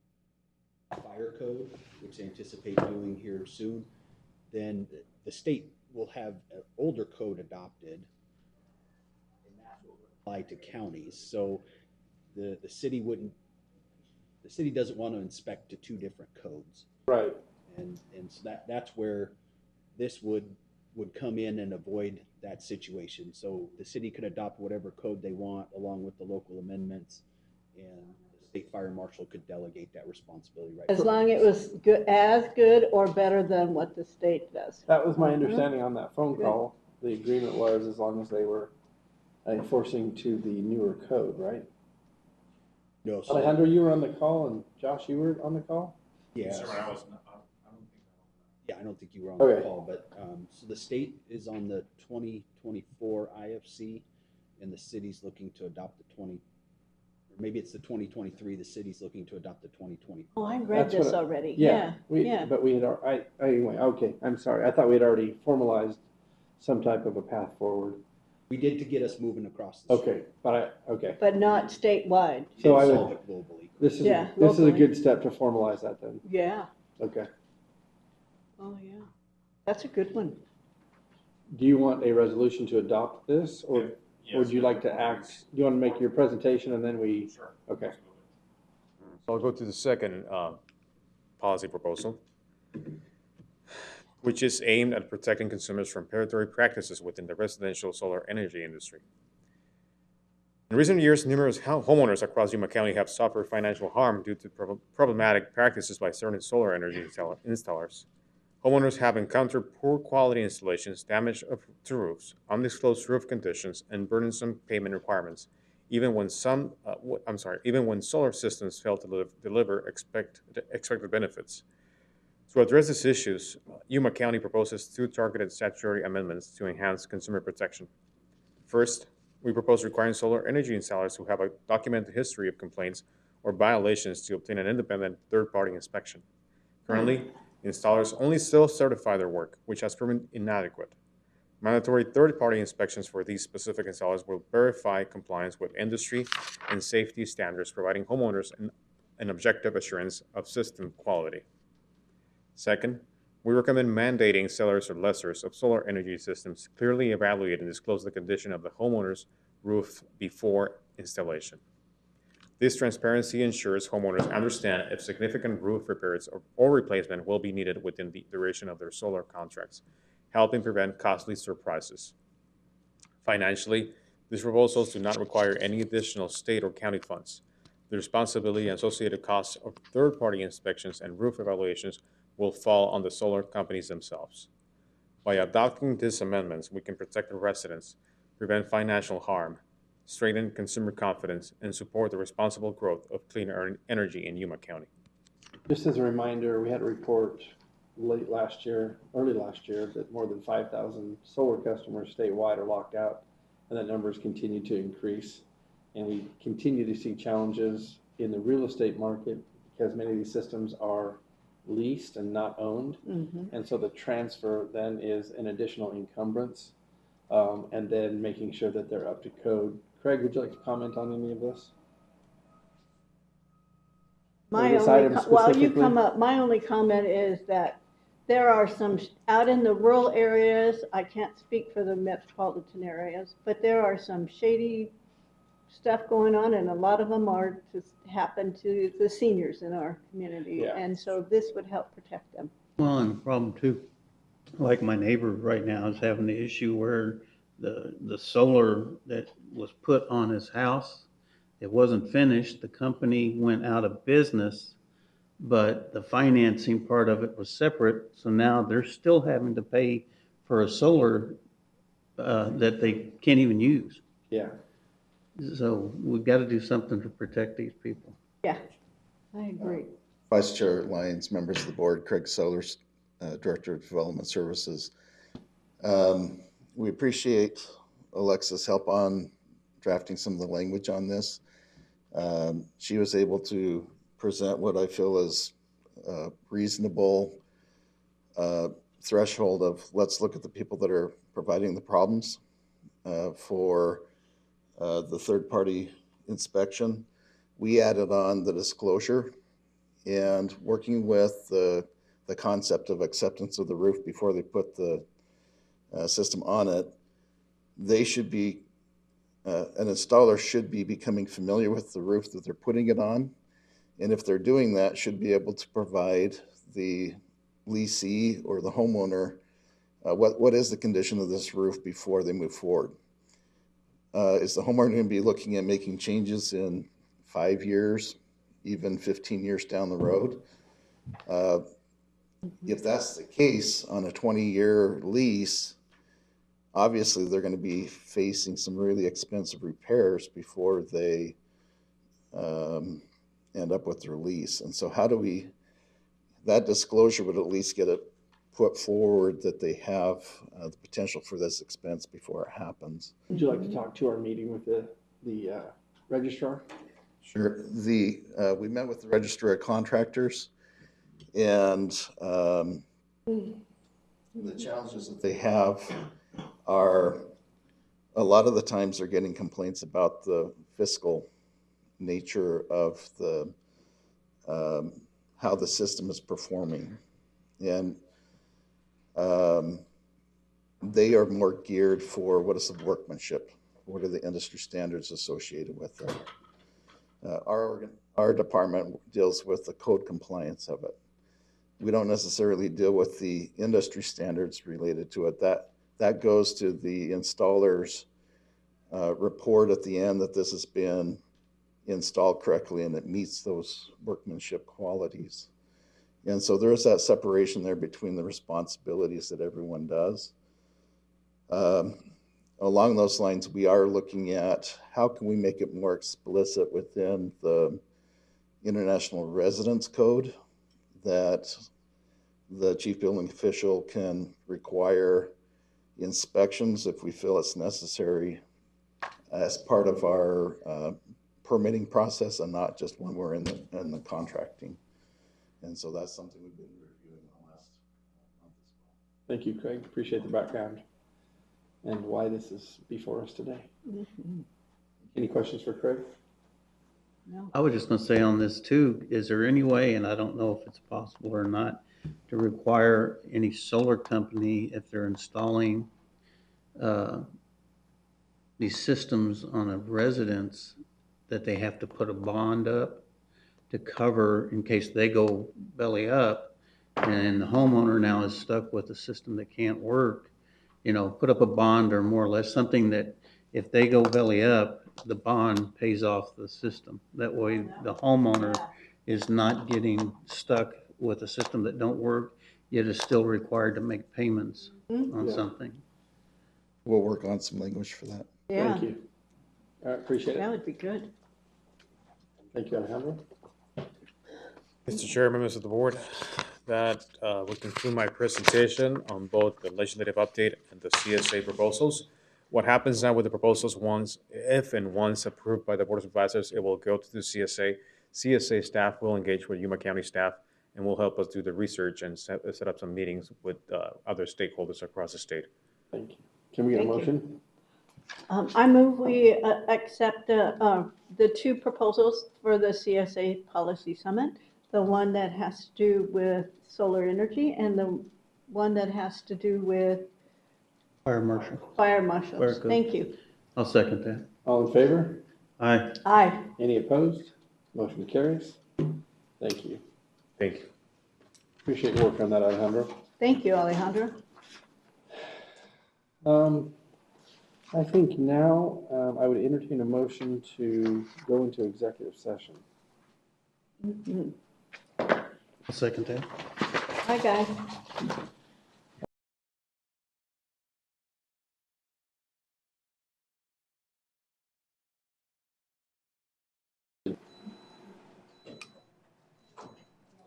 fire code, which they anticipate doing here soon, then the state will have an older code adopted apply to counties. So the city doesn't want to inspect to two different codes. Right. And so that's where this would come in and avoid that situation. So the city could adopt whatever code they want along with the local amendments, and the state fire marshal could delegate that responsibility right. As long as it was good or better than what the state does. That was my understanding on that phone call. The agreement was as long as they were enforcing to the newer code, right? No. So, Alejandro, you were on the call, and Josh, you were on the call? yeah. Yeah, I don't think you were on Okay. the call, but so the state is on the 2024 IFC, and the city's looking to adopt the 20, or maybe it's the 2023. The city's looking to adopt the 2024. Oh, I read That's this what already. Yeah, Yeah. but we had, anyway, okay, I'm sorry. I thought we had already formalized some type of a path forward. We did to get us moving across the street. Okay, okay. But not statewide. So I solve would, it globally. this is, Yeah, this is a locally. good step to formalize that then. Yeah. Okay. Oh, yeah. That's a good one. Do you want a resolution to adopt this, or would you like to act, do you want to make your presentation and then we? Sure. Okay. So I'll go to the second policy proposal, which is aimed at protecting consumers from predatory practices within the residential solar energy industry. In recent years, numerous homeowners across Yuma County have suffered financial harm due to problematic practices by certain solar energy installers. Homeowners have encountered poor quality installations, damage to roofs, undisclosed roof conditions, and burdensome payment requirements, even when solar systems fail to deliver expected benefits. To address these issues, Yuma County proposes two targeted statutory amendments to enhance consumer protection. First, we propose requiring solar energy installers who have a documented history of complaints or violations to obtain an independent third-party inspection. Currently, installers only self-certify their work, which has proven inadequate. Mandatory third-party inspections for these specific installers will verify compliance with industry and safety standards, providing homeowners an objective assurance of system quality. Second, we recommend mandating sellers or lessors of solar energy systems clearly evaluate and disclose the condition of the homeowner's roof before installation. This transparency ensures homeowners understand if significant roof repairs or replacement will be needed within the duration of their solar contracts, helping prevent costly surprises. Financially, these proposals do not require any additional state or county funds. The responsibility and associated costs of third-party inspections and roof evaluations will fall on the solar companies themselves. By adopting these amendments, we can protect the residents, prevent financial harm, strengthen consumer confidence, and support the responsible growth of clean energy in Yuma County. Just as a reminder, we had a report early last year, that more than 5,000 solar customers statewide are locked out, and that numbers continue to increase. And we continue to see challenges in the real estate market because many of these systems are leased and not owned. Mm-hmm. And so the transfer then is an additional encumbrance, and then making sure that they're up to code. Craig, would you like to comment on any of this? My only comment is that there are some out in the rural areas. I can't speak for the metropolitan areas, but there are some shady stuff going on, and a lot of them are just happen to the seniors in our community. Yeah. And so this would help protect them. Well, and the problem too, like my neighbor right now is having the issue where the solar that was put on his house, it wasn't finished. The company went out of business, but the financing part of it was separate. So now they're still having to pay for a solar that they can't even use. Yeah. So we've got to do something to protect these people. Yeah, I agree. Vice Chair Lyons, members of the board, Craig Sellers, Director of Development Services. We appreciate Alexa's help on drafting some of the language on this. She was able to present what I feel is a reasonable threshold of let's look at the people that are providing the problems for the third-party inspection. We added on the disclosure and working with the concept of acceptance of the roof before they put the system on it. They should be an installer should be becoming familiar with the roof that they're putting it on. And if they're doing that, should be able to provide the leasee or the homeowner what is the condition of this roof before they move forward. Is the homeowner going to be looking at making changes in 5 years, even 15 years down the road? If that's the case on a 20-year lease, obviously they're going to be facing some really expensive repairs before they end up with their lease. And so how do we, that disclosure would at least get it put forward that they have the potential for this expense before it happens. Would you like to talk to our meeting with the registrar? Sure. We met with the Registrar of Contractors, and the challenges that they have are a lot of the times they're getting complaints about the fiscal nature of the how the system is performing, and they are more geared for what is the workmanship, what are the industry standards associated with it. Our department deals with the code compliance of it. We don't necessarily deal with the industry standards related to it. That goes to the installer's report at the end that this has been installed correctly and it meets those workmanship qualities. And so there's that separation there between the responsibilities that everyone does. Along those lines, we are looking at how can we make it more explicit within the International Residence Code that the chief building official can require inspections if we feel it's necessary as part of our permitting process and not just when we're in the contracting. And so that's something we've been reviewing in the last month. Thank you, Craig. Appreciate the background and why this is before us today. Mm-hmm. Any questions for Craig? No. I was just gonna say on this too, is there any way, and I don't know if it's possible or not, to require any solar company, if they're installing these systems on a residence, that they have to put a bond up to cover in case they go belly up and the homeowner now is stuck with a system that can't work, you know, put up a bond or more or less something that if they go belly up, the bond pays off the system. That way the homeowner is not getting stuck with a system that don't work, yet is still required to make payments on something. We'll work on some language for that. Yeah. Thank you. All right, appreciate it. That would be good. Thank you, Alejandro. Mr. Chair, members of the board, that will conclude my presentation on both the legislative update and the CSA proposals. What happens now with the proposals, if and once approved by the Board of Supervisors, it will go to the CSA. CSA staff will engage with Yuma County staff and will help us do the research and set up some meetings with other stakeholders across the state. Thank you. Can we get a Thank you. motion? I move we accept the two proposals for the CSA Policy Summit, the one that has to do with solar energy and the one that has to do with Fire marshal. fire marshals. Very good. Thank you. I'll second that. All in favor? Aye. Aye. Any opposed? Motion carries. Thank you. Thank you. Appreciate your work on that, Alejandro. Thank you, Alejandro. I think now I would entertain a motion to go into executive session. Mhm. I'll second that. Hi, guys.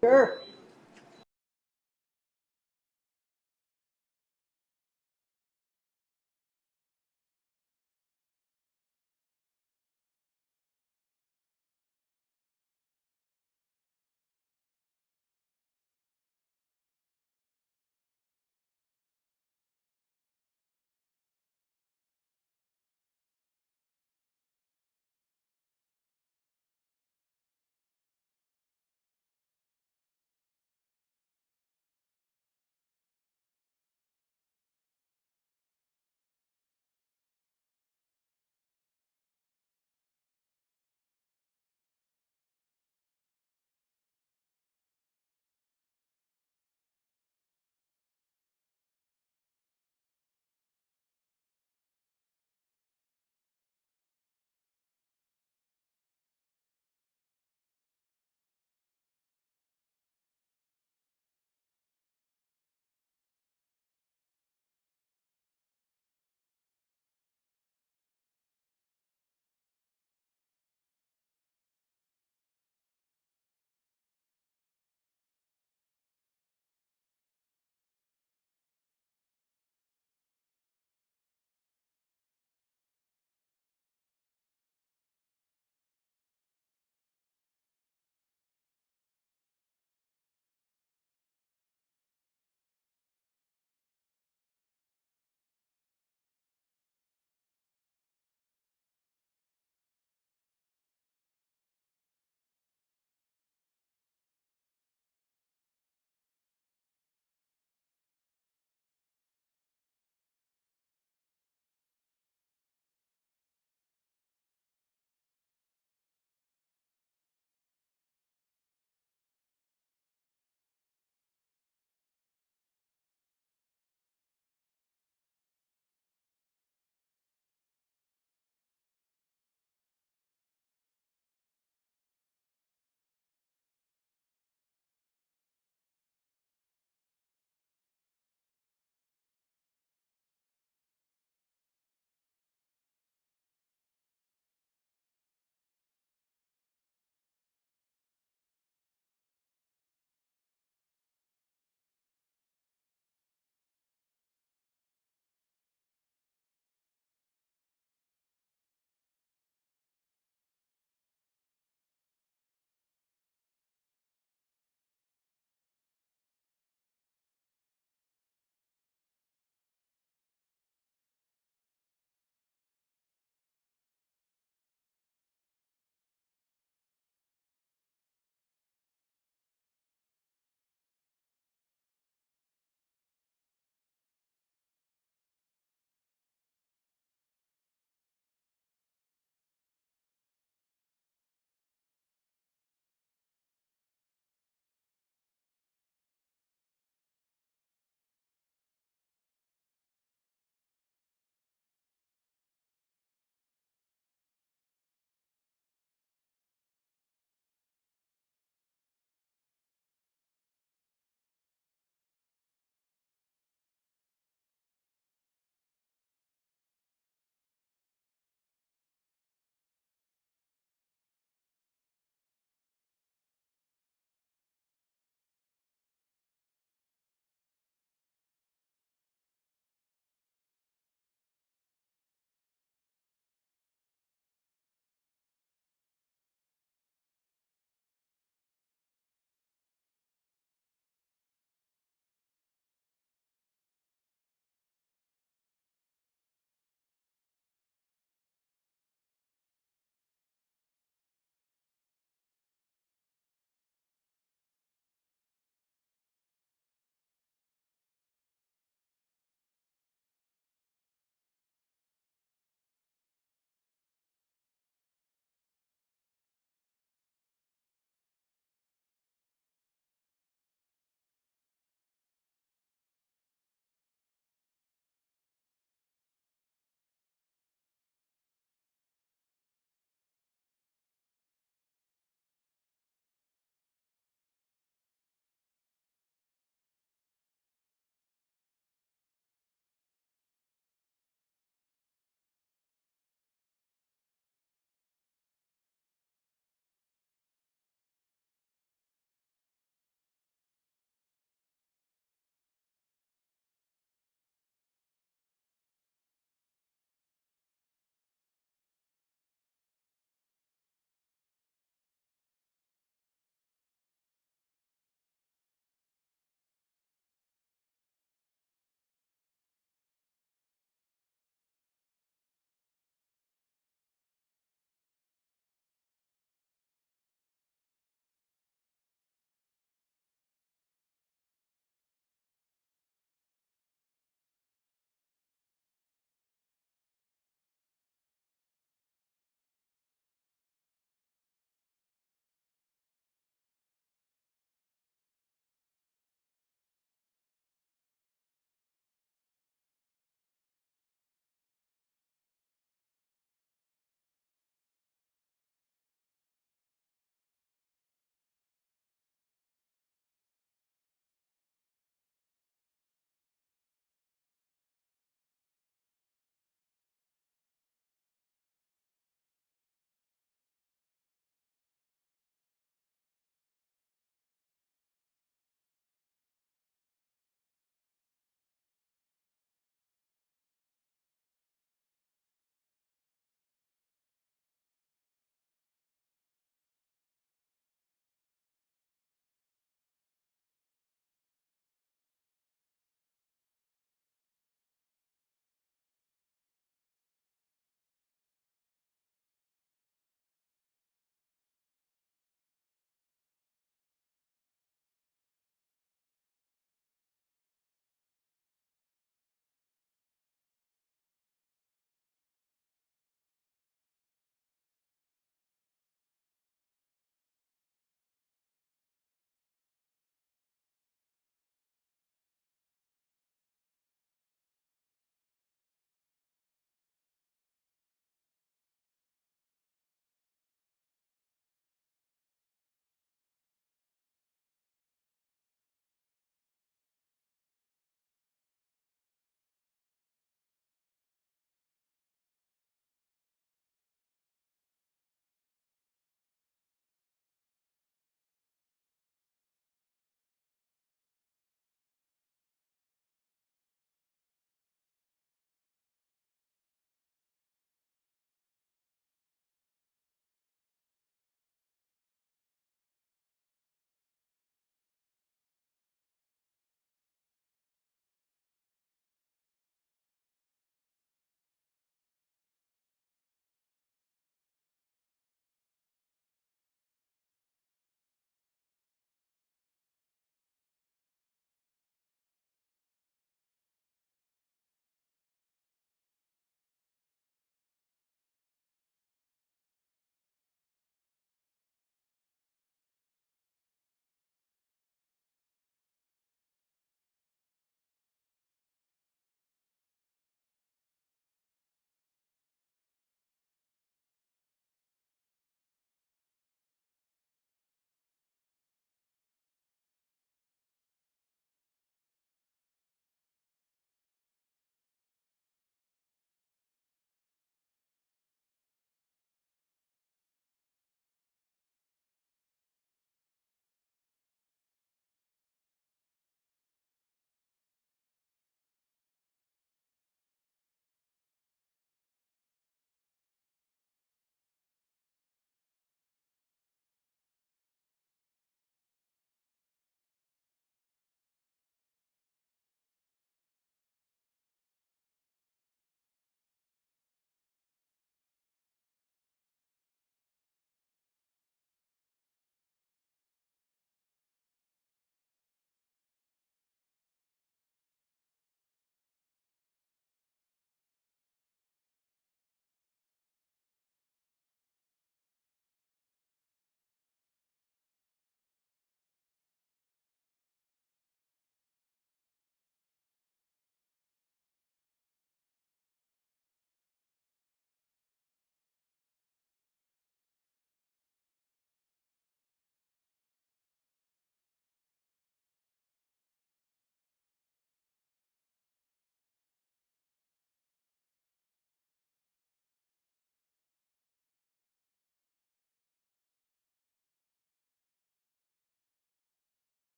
Sure.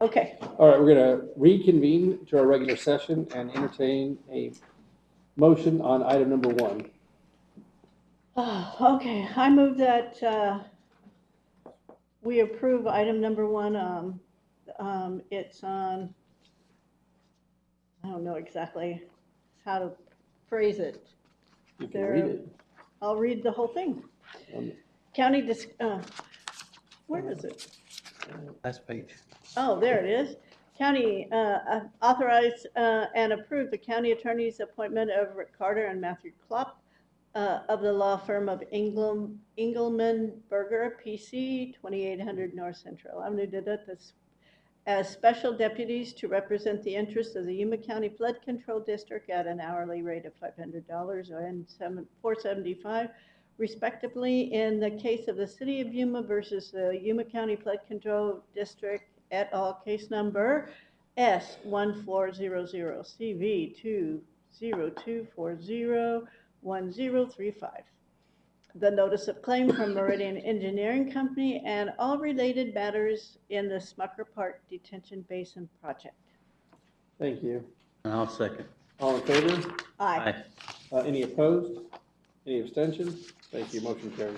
Okay. All right, we're going to reconvene to our regular session and entertain a motion on item number 1. Okay, I move that we approve item number 1. It's on, I don't know exactly how to phrase it. You can read it. I'll read the whole thing. County, where is it? Last page. Oh, there it is. County authorize and approve the county attorney's appointment of Rick Carter and Matthew Klopp of the law firm of Engelman Berger, PC, 2800 North Central Avenue, as special deputies to represent the interests of the Yuma County Flood Control District at an hourly rate of $500 and $475 respectively in the case of the City of Yuma versus the Yuma County Flood Control District et al. Case number S1400 CV 202401035. The notice of claim from Meridian Engineering Company and all related matters in the Smucker Park Detention Basin project. Thank you. I'll second. All in favor? Aye. Any opposed? Any abstentions? Thank you. Motion carries.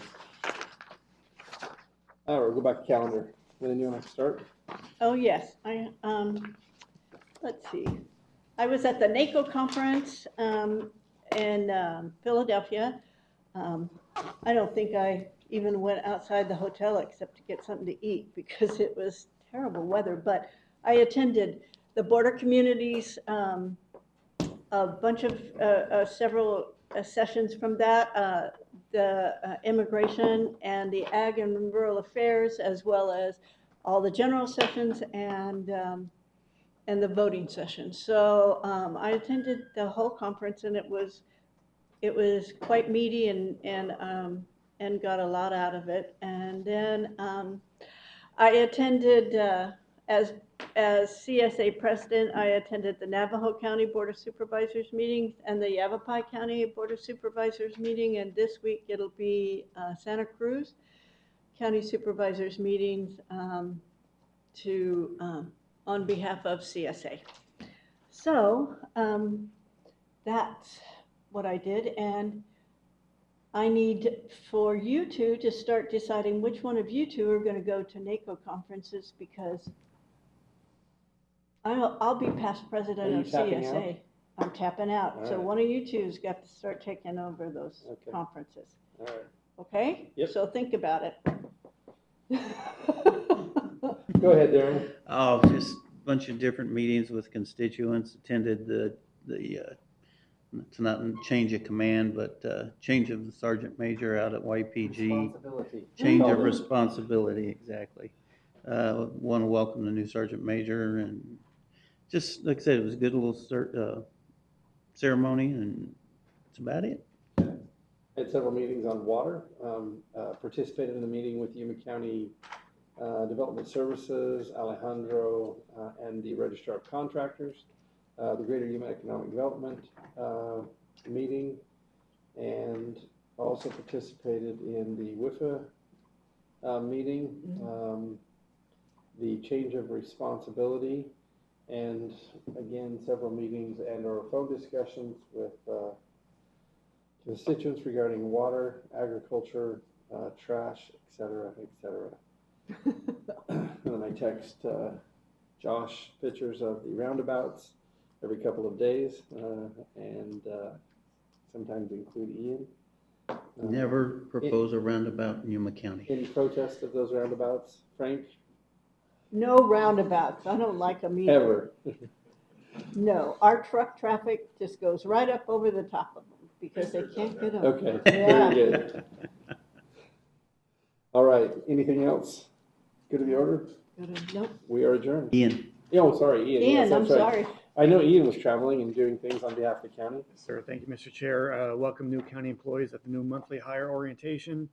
All right, we'll go back to calendar. Lynn, you want to start? Oh, yes. Let's see. I was at the NACO conference in Philadelphia. I don't think I even went outside the hotel except to get something to eat because it was terrible weather. But I attended the border communities, a bunch of several sessions from that, the immigration and the ag and rural affairs, as well as all the general sessions and the voting sessions. So I attended the whole conference, and it was quite meaty and got a lot out of it. And then I attended as CSA president, I attended the Navajo County Board of Supervisors meetings and the Yavapai County Board of Supervisors meeting, and this week it'll be Santa Cruz County Supervisors meetings on behalf of CSA. So that's what I did, and I need for you two to start deciding which one of you two are going to go to NACO conferences, because I'll be past president of CSA. I'm tapping out. All So right. one of you two's got to start taking over those conferences. All right. Okay? Yep. So think about it. Go ahead, Darren. Oh, just a bunch of different meetings with constituents. Attended the it's not a change of command, but change of the sergeant major out at YPG. Responsibility. Change of responsibility, exactly. Want to welcome the new sergeant major, and just like I said, it was a good little ceremony, and that's about it. Had several meetings on water. Participated in the meeting with Yuma County Development Services, Alejandro, and the Registrar of Contractors, the Greater Yuma Economic Development meeting, and also participated in the WIFA meeting, the change of responsibility, and again, several meetings and or phone discussions with constituents regarding water, agriculture, trash, etc., etc. And then I text Josh pictures of the roundabouts every couple of days, and sometimes include Ian. Never propose a roundabout in Yuma County. Any protest of those roundabouts, Frank? No roundabouts. I don't like them either. Ever? No, our truck traffic just goes right up over the top of them because they can't get up. Okay, Yeah. very good. All right, anything else? Good to the order? Nope. We are adjourned. Ian. Oh, sorry, Ian. Ian, Yes, I'm that's right. sorry. I know Ian was traveling and doing things on behalf of the county. Sir, thank you, Mr. Chair. Welcome new county employees at the new monthly hire orientation.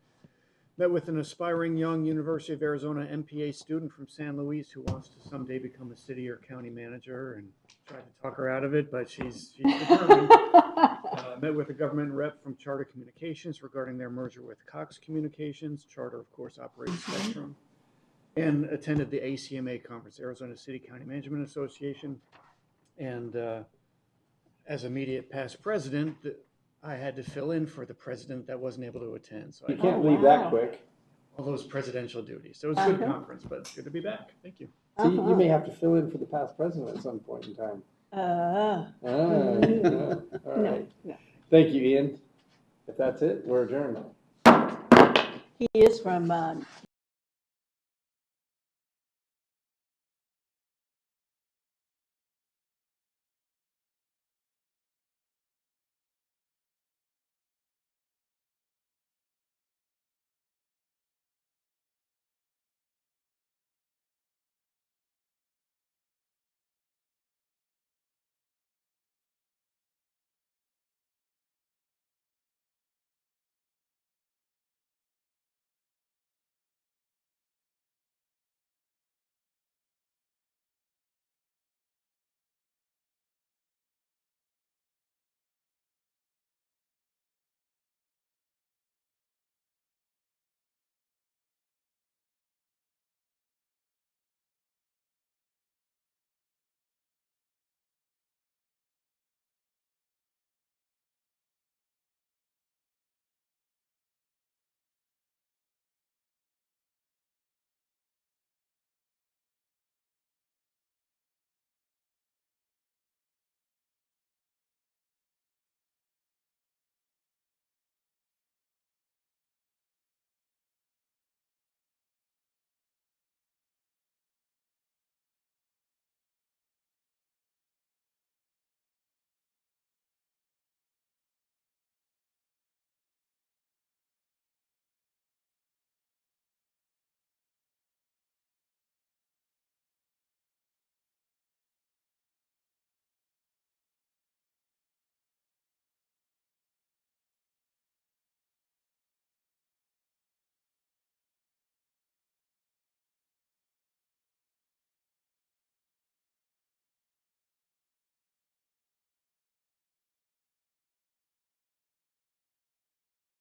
Met with an aspiring young University of Arizona MPA student from San Luis who wants to someday become a city or county manager, and tried to talk her out of it, but she's determined. Met with a government rep from Charter Communications regarding their merger with Cox Communications. Charter, of course, operates Spectrum. and attended the ACMA conference, Arizona City County Management Association. And as immediate past president, I had to fill in for the president that wasn't able to attend. So You I can't leave that quick. all those presidential duties. So it was a good conference, but it's good to be back. Thank you. See, you may have to fill in for the past president at some point in time. All No, right. no. Thank you, Ian. If that's it, we're adjourned. He is from